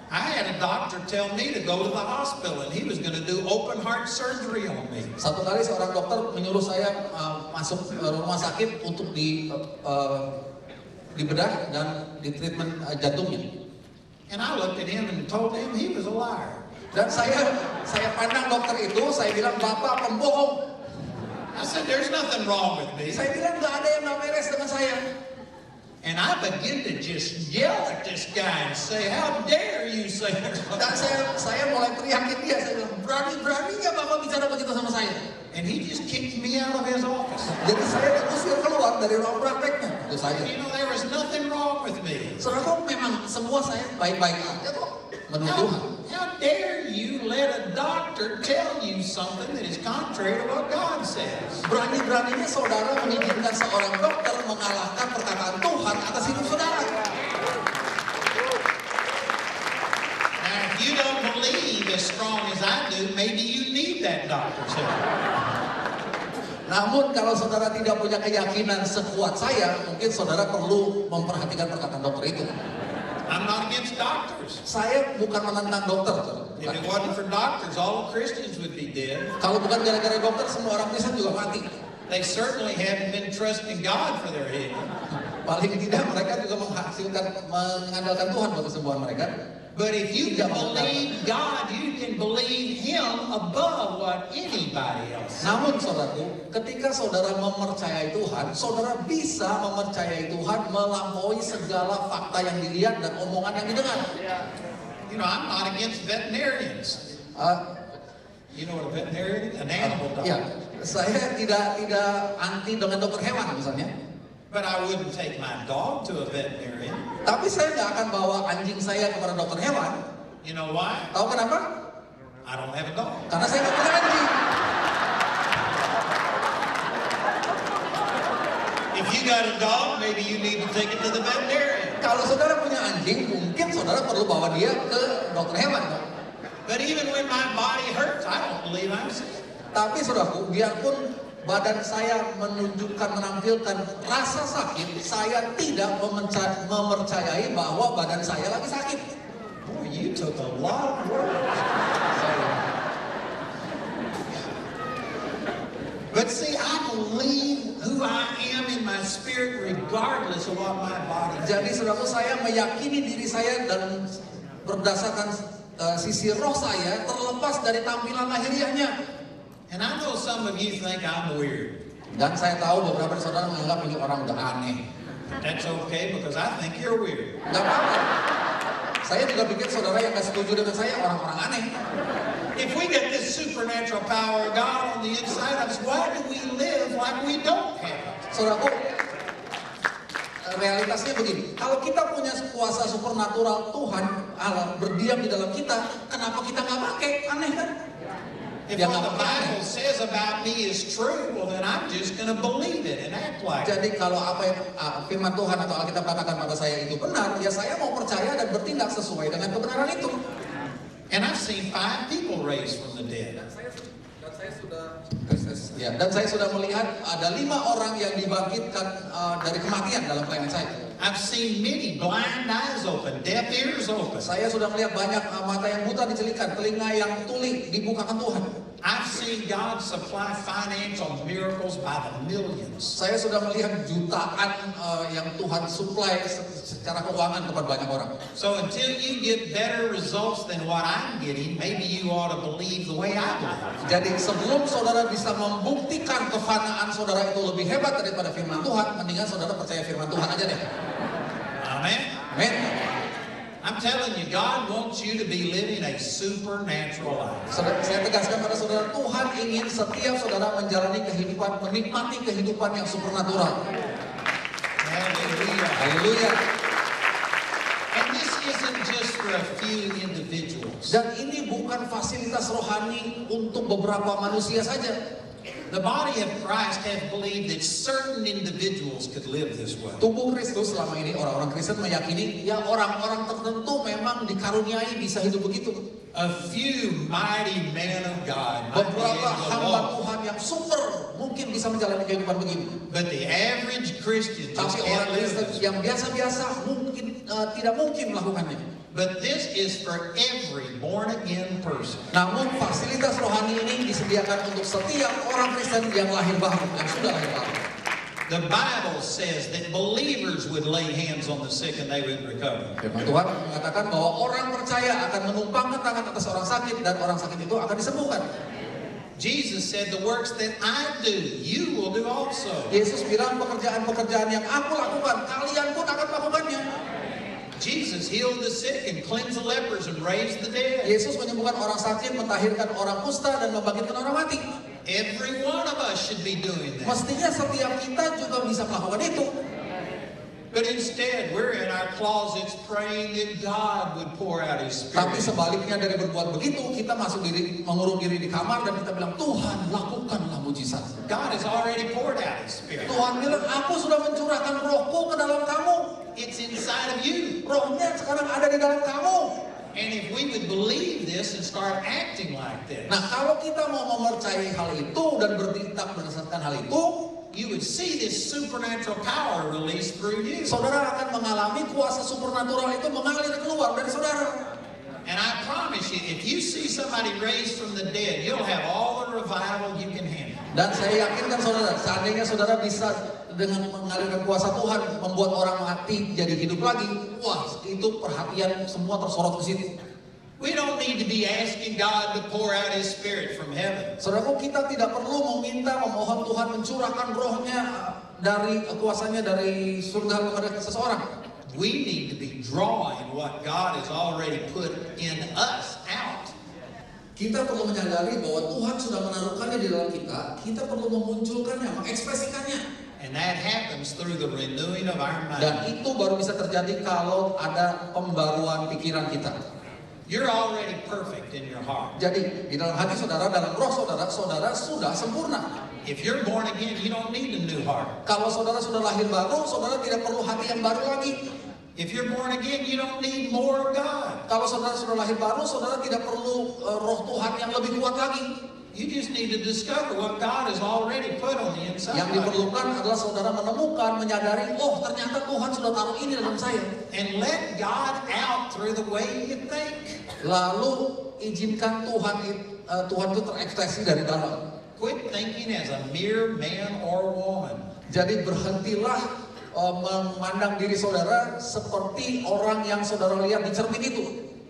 I had a doctor tell me to go to the hospital and he was going to do open heart surgery on me. Satu kali seorang dokter menyuruh saya masuk rumah sakit untuk dibedah dan di treatment jantungnya. And I looked at him and told him he was a liar. Dan saya pandang dokter itu, saya bilang bapak pembohong. I said, there's nothing wrong with me. Saya bilang nggak ada yang nggak beres dengan saya. And I began to just yell at this guy and say, how dare you say that? Dan saya mulai teriakin dia, saya bilang berani-beraninya bapak bicara begitu sama saya. And he just kicked me out of his office. Jadi saya diusir keluar dari ruang prakteknya. Itu saja. You know, there was nothing wrong with me. Saudara, memang semua saya baik-baik aja kok. Menuduh. How dare you let a doctor tell you something that is contrary to what God says? Berani-beraninya saudara mengizinkan seorang dokter mengalahkan perkataan Tuhan atas hidup saudara. Now, if you don't believe as strong as I do, maybe you need that doctor's help. Namun kalau saudara tidak punya keyakinan sekuat saya, mungkin saudara perlu memperhatikan perkataan dokter itu. I'm not against doctors. Saya bukan menentang dokter. If it wasn't for doctors, all Christians would be dead. Kalau bukan gara-gara dokter, semua orang Kristen juga mati. They certainly haven't been trusting God for their healing. Paling tidak mereka juga mengandalkan Tuhan buat kesembuhan mereka. But if you can believe God, you can believe Him above what anybody else. Namun saudaraku, ketika saudara mempercayai Tuhan, saudara bisa mempercayai Tuhan melampaui segala fakta yang dilihat dan omongan yang didengar. You know, I'm not against veterinarians. You know what a veterinarian is? An animal doctor. Ya, saya tidak anti dengan dokter hewan misalnya. But I wouldn't take my dog to a veterinarian. Tapi saya nggak akan bawa anjing saya kepada dokter hewan. You know why? Tahu kenapa? I don't have a dog. Karena saya nggak punya anjing. If you got a dog, maybe you need to take it to the veterinarian. Kalau saudara punya anjing, mungkin saudara perlu bawa dia ke dokter hewan. But even when my body hurts, I don't believe I'm sick. Tapi saudaraku, biarpun badan saya menampilkan rasa sakit, saya tidak mempercayai bahwa badan saya lagi sakit. Boy, you took a lot of words. But see, I believe who I am in my spirit regardless of what my body does. Jadi saudaraku, saya meyakini diri saya dan berdasarkan sisi roh saya terlepas dari tampilan lahiriahnya. And I know some of you think I'm weird. Dan saya tahu beberapa dari saudara menganggap ini orang udah aneh. That's okay because I think you're weird. Gak apa-apa. Saya juga pikir saudara yang gak setuju dengan saya orang-orang aneh. If we get this supernatural power of God on the inside of us, why do we live like we don't have it? Saudaraku, realitasnya begini. Kalau kita punya kuasa supernatural Tuhan Allah berdiam di dalam kita, kenapa kita nggak pakai? Aneh kan? If Ya, what nggak the pakai. Bible says about me is true, well then I'm just going to believe it and act like it. Jadi kalau apa yang firman Tuhan atau Alkitab katakan pada saya itu benar, ya saya mau percaya dan bertindak sesuai dengan kebenaran itu. And I've seen 5 people raised from the dead. Dan saya sudah melihat ada 5 orang yang dibangkitkan dari kematian dalam pelayanan saya. I've seen many blind eyes open, deaf ears open. Saya sudah melihat banyak mata yang buta dicelikan, telinga yang tuli dibukakan Tuhan. I've seen God supply financial miracles by the millions. Saya sudah melihat jutaan yang Tuhan supply secara keuangan kepada banyak orang. So until you get better results than what I'm getting, maybe you ought to believe the way I believe. Jadi sebelum saudara bisa membuktikan kefanaan saudara itu lebih hebat daripada firman Tuhan, mendingan saudara percaya firman Tuhan aja deh. Amen. Amin. I'm I'm telling you, God wants you to be living a supernatural life. Saya tegaskan pada saudara, Tuhan ingin setiap saudara menjalani kehidupan, menikmati kehidupan yang supernatural. Hallelujah. Haleluya. And this isn't just for a few individuals. Dan ini bukan fasilitas rohani untuk beberapa manusia saja. The body of Christ has believed that certain individuals could live this way. Tubuh Kristus selama ini, orang-orang Kristen meyakini ya orang-orang tertentu memang dikaruniai bisa hidup begitu. A few mighty men of God might be Beberapa able to hamba walk. Tuhan yang super mungkin bisa menjalani kehidupan begini. But the average Christian just Tapi can't orang live Kristen this way. yang biasa-biasa mungkin tidak mungkin melakukannya. But this is for every born again person. Namun fasilitas rohani ini disediakan untuk setiap orang Kristen yang lahir baru, yang sudah lahir baru. The Bible says that believers would lay hands on the sick and they would recover. Firman Tuhan mengatakan bahwa orang percaya akan menumpangkan tangan atas orang sakit dan orang sakit itu akan disembuhkan. Jesus said, the works that I do, you will do also. Yesus bilang pekerjaan-pekerjaan yang aku lakukan, kalian pun akan melakukannya. Jesus healed the sick and cleansed the lepers and raised the dead. Yesus menyembuhkan orang sakit, mentahirkan orang kusta dan membangkitkan orang mati. Every one of us should be doing that. Mestinya setiap kita juga bisa melakukan itu. But instead, we're in our closets praying that God would pour out His Tapi Spirit. sebaliknya dari berbuat begitu, kita mengurung diri di kamar dan kita bilang, Tuhan lakukanlah mujizat. God has already poured out His Spirit. Tuhan bilang, aku sudah mencurahkan rohku ke dalam kamu. It's inside of you. Rohnya sekarang ada di dalam kamu. And if we would believe this and start acting like this, Nah, kalau kita mau mempercayai hal itu dan bertindak berdasarkan hal itu, you would see this supernatural power released through you. saudara akan mengalami kuasa supernatural itu mengalir keluar dari saudara. And I promise you, if you see somebody raised from the dead, you'll have all the revival you can handle. Dan saya yakinkan saudara, seandainya saudara bisa dengan mengalirkan kuasa Tuhan membuat orang mati jadi hidup lagi, wah itu perhatian semua tersorot ke situ. We don't need to be asking God to pour out His Spirit from heaven. Saudaraku, kita tidak perlu memohon Tuhan mencurahkan rohnya dari kuasanya dari surga kepada seseorang. We need to be drawing what God has already put in us out. Kita perlu menyadari bahwa Tuhan sudah menaruhkannya di dalam kita. Kita perlu memunculkannya, mengekspresikannya. And that happens through the renewing of our Dan mind. itu baru bisa terjadi kalau ada pembaruan pikiran kita. You're already perfect in your heart. Jadi di dalam hati saudara, dalam roh saudara, saudara sudah sempurna. If you're born again, you don't need a new heart. Kalau saudara sudah lahir baru, saudara tidak perlu hati yang baru lagi. If you're born again, you don't need more of God. Kalau saudara sudah lahir baru, saudara tidak perlu roh Tuhan yang lebih kuat lagi. You just need to discover what God has already put on the inside Yang of you. diperlukan adalah saudara menemukan, menyadari, oh ternyata Tuhan sudah taruh ini dalam saya. And let God out through the way you think. Lalu izinkan Tuhan itu terekspresi dari dalam. Quit thinking as a mere man or woman. Jadi berhentilah memandang diri saudara seperti orang yang saudara lihat di cermin itu.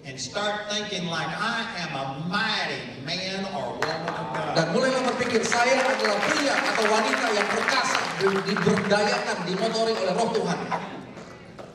And start thinking like I am a mighty man or woman of God. Dan mulailah berpikir, saya adalah pria atau wanita yang perkasa, diberdayakan, dimotori oleh roh Tuhan.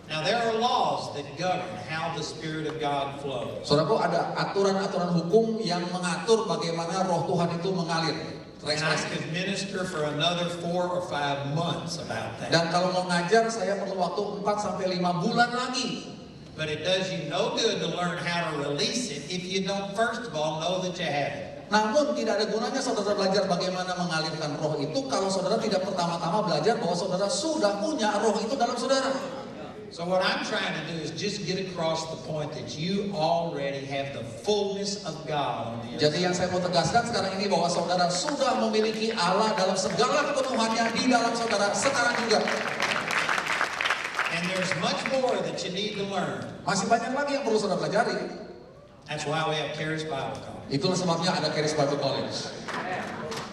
Now there are laws that govern how the Spirit of God flows. Saudaraku, ada aturan-aturan hukum yang mengatur bagaimana roh Tuhan itu mengalir. And I could minister for another 4 or 5 months about that. Dan kalau mau ngajar, saya perlu waktu 4-5 bulan lagi. But it does you no good to learn how to release it if you don't first of all know that you have it. Namun tidak ada gunanya saudara belajar bagaimana mengalirkan roh itu kalau saudara tidak pertama-tama belajar bahwa saudara sudah punya roh itu dalam saudara. So what I'm trying to do is just get across the point that you already have the fullness of God on the inside. Jadi yang saya mau tegaskan sekarang ini bahwa saudara sudah memiliki Allah dalam segala kepenuhannya di dalam saudara sekarang juga. And there's much more that you need to learn. Masih banyak lagi yang perlu saudara pelajari. That's why we have Charis Bible College. Itulah sebabnya ada Charis Bible College.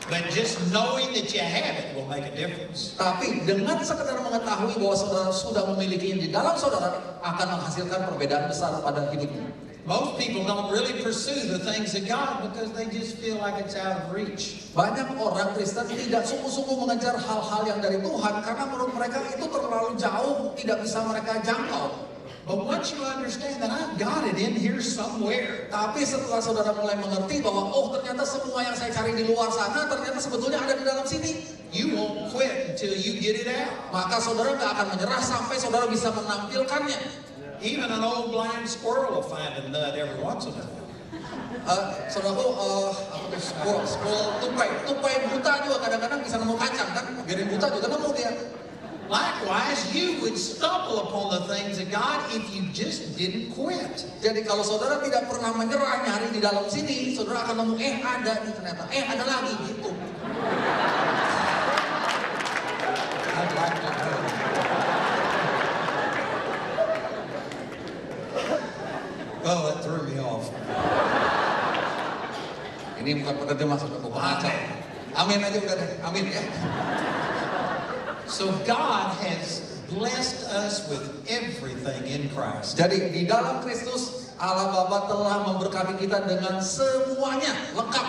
But just knowing that you have it will make a difference. Tapi dengan sekedar mengetahui bahwa saudara sudah memilikinya di dalam saudara akan menghasilkan perbedaan besar pada hidupnya. Most people don't really pursue the things of God because they just feel like it's out of reach. Banyak orang Kristen tidak sungguh-sungguh mengejar hal-hal yang dari Tuhan karena menurut mereka itu terlalu jauh, tidak bisa mereka jangkau. But once you understand that I've got it in here somewhere, Tapi setelah saudara mulai mengerti bahwa oh ternyata semua yang saya cari di luar sana ternyata sebetulnya ada di dalam sini, you won't quit until you get it out. maka saudara nggak akan menyerah sampai saudara bisa menampilkannya. Even an old blind squirrel will find a nut every once in a while. Saudaraku, squirrel tupai buta juga kadang-kadang bisa nemu kacang kan? Biarin buta juga nemu dia. Likewise, you would stumble upon the things of God if you just didn't quit. Jadi kalau saudara tidak pernah menyerah nyari di dalam sini, saudara akan nemu ada nih ternyata, ada lagi gitu. Oh, that threw me off. Ini bukan penerjemah saudaraku, pengajar. Amin aja udah deh, amin ya. So God has blessed us with everything in Christ. Jadi di dalam Kristus Allah Bapa telah memberkati kita dengan semuanya lengkap.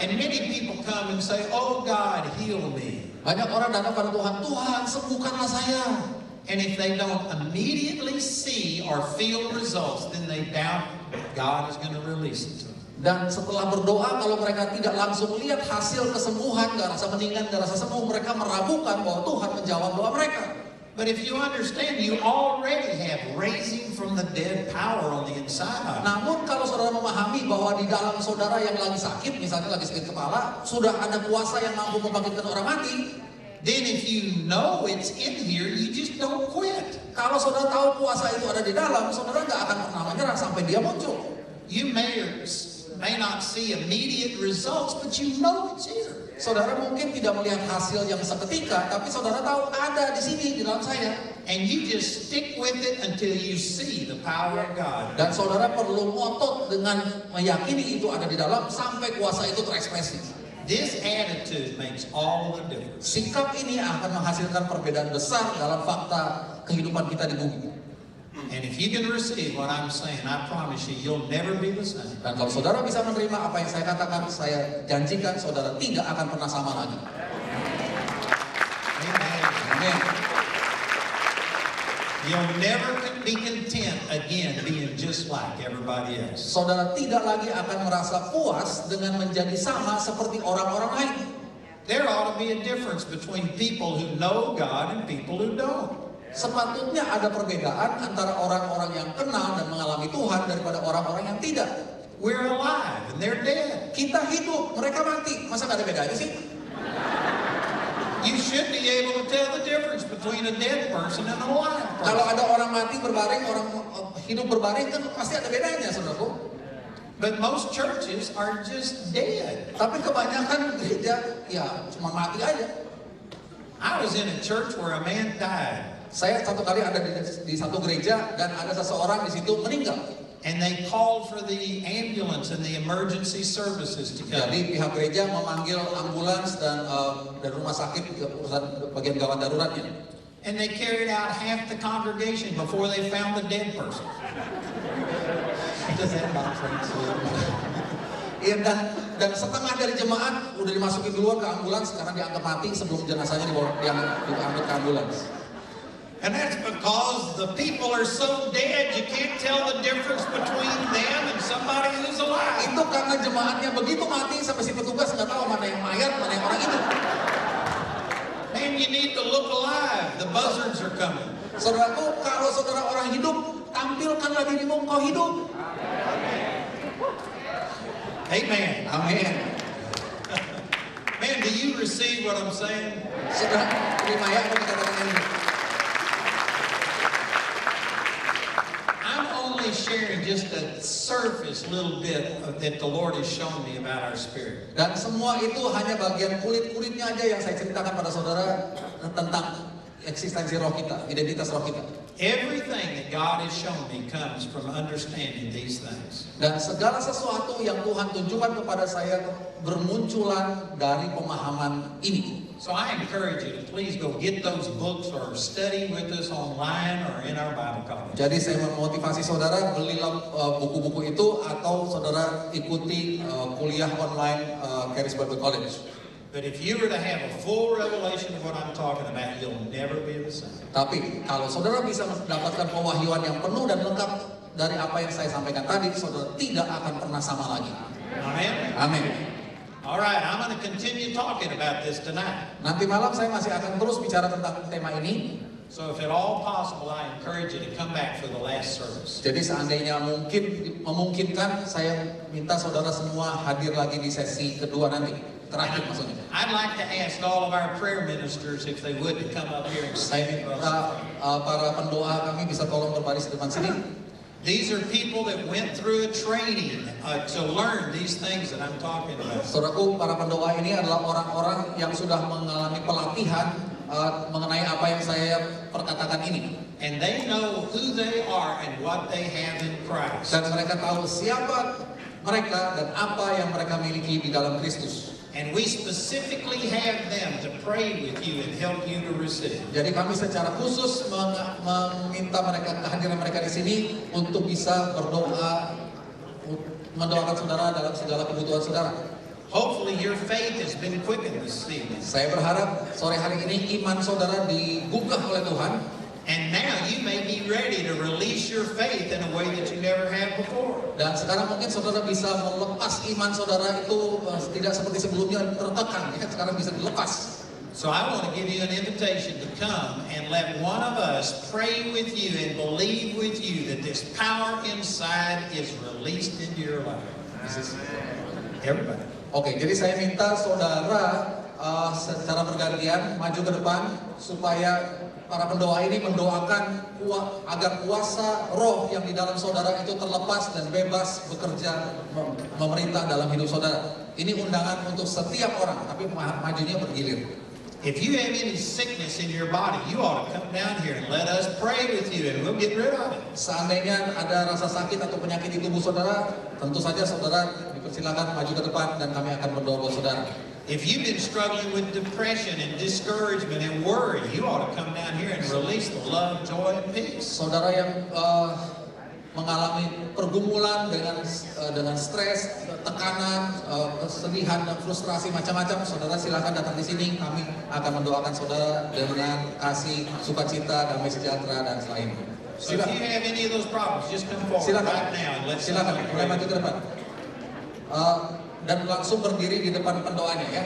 And many people come and say, "Oh God, heal me." Banyak orang datang pada Tuhan, Tuhan sembuhkanlah saya. And if they don't immediately see or feel results, then they doubt God is going to release it to them. Dan setelah berdoa, kalau mereka tidak langsung lihat hasil kesembuhan, gak rasa mendingan, gak rasa sembuh, mereka meragukan bahwa Tuhan menjawab doa mereka. But if you understand, you already have raising from the dead power on the inside. Namun kalau saudara memahami bahwa di dalam saudara yang lagi sakit, misalnya lagi sakit kepala, sudah ada kuasa yang mampu membangkitkan orang mati, Then if you know it's in here, you just don't quit. kalau saudara tahu kuasa itu ada di dalam, saudara gak akan pernah menyerah sampai dia muncul. You may not see immediate results, but you know it's here. Saudara mungkin tidak melihat hasil yang seketika, tapi saudara tahu ada di sini, di dalam saya. And you just stick with it until you see the power of God. Dan saudara perlu ngotot dengan meyakini itu ada di dalam sampai kuasa itu terekspresi. This attitude makes all the difference. Sikap ini akan menghasilkan perbedaan besar dalam fakta kehidupan kita di bumi. And if you can receive what I'm saying, I promise you, you'll never be the same. Dan kalau saudara bisa menerima apa yang saya katakan, saya janjikan saudara tidak akan pernah sama lagi. Amen. Amin. You'll never be content again being just like everybody else. Saudara tidak lagi akan merasa puas dengan menjadi sama seperti orang-orang lain. There ought to be a difference between people who know God and people who don't. Sepatutnya ada perbedaan antara orang-orang yang kenal dan mengalami Tuhan daripada orang-orang yang tidak. We're alive and they're dead. Kita hidup, mereka mati. Masa gak ada bedanya sih? You should be able to tell the difference between a dead person and an alive Kalau person. ada orang mati berbaring, orang hidup berbaring kan pasti ada bedanya, saudaraku. But most churches are just dead. Tapi kebanyakan gereja ya cuma mati aja. I was in a church where a man died. Saya satu kali ada di satu gereja dan ada seseorang di situ meninggal. And they called for the ambulance and the emergency services to come. Jadi pihak gereja memanggil ambulans dan rumah sakit urusan bagian gawat daruratnya. And they carried out half the congregation before they found the dead person. Does that make sense? Iya dan setengah dari jemaat udah dimasukin duluan ke ambulans karena dianggap mati sebelum jenazahnya diambil ke ambulans. And that's because the people are so dead you can't tell the difference between them and somebody who's alive. Itu karena jemaatnya begitu mati sampai si petugas nggak tahu mana yang mayat, mana yang orang hidup. Man, you need to look alive. The buzzards are coming. Saudaraku, kalau saudara orang hidup, tampilkanlah dirimu engkau hidup. Amen. Amin. Man, do you receive what I'm saying? Saudara, terima ya apa dikatakan ini. I'm only sharing just a surface little bit that the Lord has shown me about our spirit. Dan semua itu hanya bagian kulit-kulitnya aja yang saya ceritakan pada saudara tentang eksistensi roh kita, identitas roh kita. Everything that God has shown me comes from understanding these things. Dan segala sesuatu yang Tuhan tunjukkan kepada saya bermunculan dari pemahaman ini. So I encourage you to please go get those books or study with us online or in our Bible college. Jadi saya memotivasi saudara belilah buku-buku itu atau saudara ikuti kuliah online Charis Bible College. But if you were to have a full revelation of what I'm talking about, you'll never be the same. Tapi kalau saudara bisa mendapatkan pewahyuan yang penuh dan lengkap dari apa yang saya sampaikan tadi, saudara tidak akan pernah sama lagi. Amen? Amin. All right, I'm going to continue talking about this tonight. Nanti malam saya masih akan terus bicara tentang tema ini. So if at all possible, I encourage you to come back for the last service. Jadi seandainya memungkinkan, saya minta saudara semua hadir lagi di sesi kedua nanti, terakhir maksudnya. I'd like to ask all of our prayer ministers if they would to come up here and Saya stand. minta para pendoa kami bisa tolong berbaris di depan sini. These are people that went through a training to learn these things that I'm talking about. Saudaraku, para pendoa ini adalah orang-orang yang sudah mengalami pelatihan mengenai apa yang saya perkatakan ini. And they know who they are and what they have in Christ. Dan mereka tahu siapa mereka dan apa yang mereka miliki di dalam Kristus. And we specifically have them to pray with you and help you to receive. Jadi kami secara khusus meminta mereka, kehadiran mereka di sini untuk bisa berdoa, mendoakan saudara dalam segala kebutuhan saudara. Hopefully your faith has been quickened this evening. Saya berharap sore hari ini iman saudara digugah oleh Tuhan. And now you may be ready to release your faith in a way that you never have before. Dan sekarang mungkin saudara bisa melepas iman saudara itu tidak seperti sebelumnya tertekan, ya, sekarang bisa dilepas. So I want to give you an invitation to come and let one of us pray with you and believe with you that this power inside is released into your life. Everybody. Oke, jadi saya minta saudara secara bergantian maju ke depan supaya para pendoa ini mendoakan agar kuasa roh yang di dalam saudara itu terlepas dan bebas bekerja memerintah dalam hidup saudara. Ini undangan untuk setiap orang, tapi majunya bergilir. If you have any sickness in your body, you ought to come down here and let us pray with you and we'll get rid of it. Seandainya ada rasa sakit atau penyakit di tubuh saudara, tentu saja saudara dipersilakan maju ke depan dan kami akan berdoa buat saudara. If you've been struggling with depression and discouragement and worry, you ought to come down here and release the love, joy, and peace. Saudara yang mengalami pergumulan dengan stres, tekanan, kesedihan dan frustrasi macam-macam, saudara silakan datang di sini. Kami akan mendoakan saudara dengan kasih, sukacita, damai sejahtera dan selainnya. So if you have any of those problems, just come forward right now and let's Silakan, mulai maju ke depan. Dan langsung berdiri di depan pendoanya ya.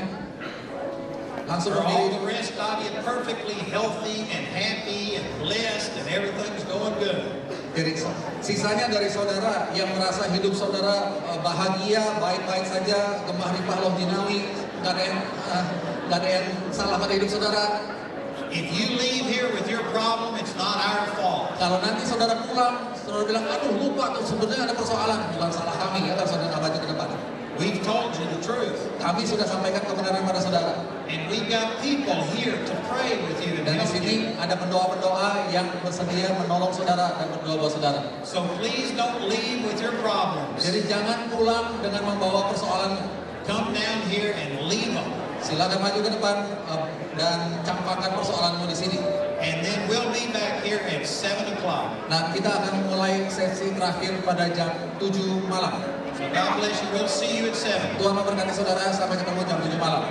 Langsung For all berdiri. the rest of you, perfectly healthy and happy and blessed and everything's going good. Jadi sisanya dari saudara yang merasa hidup saudara bahagia, baik-baik saja, gemah limpah loh dinawi, nggak ada yang salah pada hidup saudara. If you leave here with your problem, it's not our fault. Kalau nanti saudara pulang, saudara bilang, aduh lupa tuh sebenarnya ada persoalan, bukan salah kami ya, kalau saudara maju ke depan. We've told you the truth. Kami sudah sampaikan kebenaran pada saudara. And we've got people here to pray with you and Dan di help sini you. ada pendoa-pendoa yang bersedia menolong saudara dan berdoa buat saudara. So please don't leave with your problems. Jadi jangan pulang dengan membawa persoalan. Come down here and leave them. Silakan maju ke depan dan campakkan persoalanmu di sini. And then we'll be back here at 7 o'clock. Nah, kita akan mulai sesi terakhir pada jam 7 malam. So God bless you. We'll see you at 7. Tuhan memberkati saudara, sampai ketemu jam 7 malam.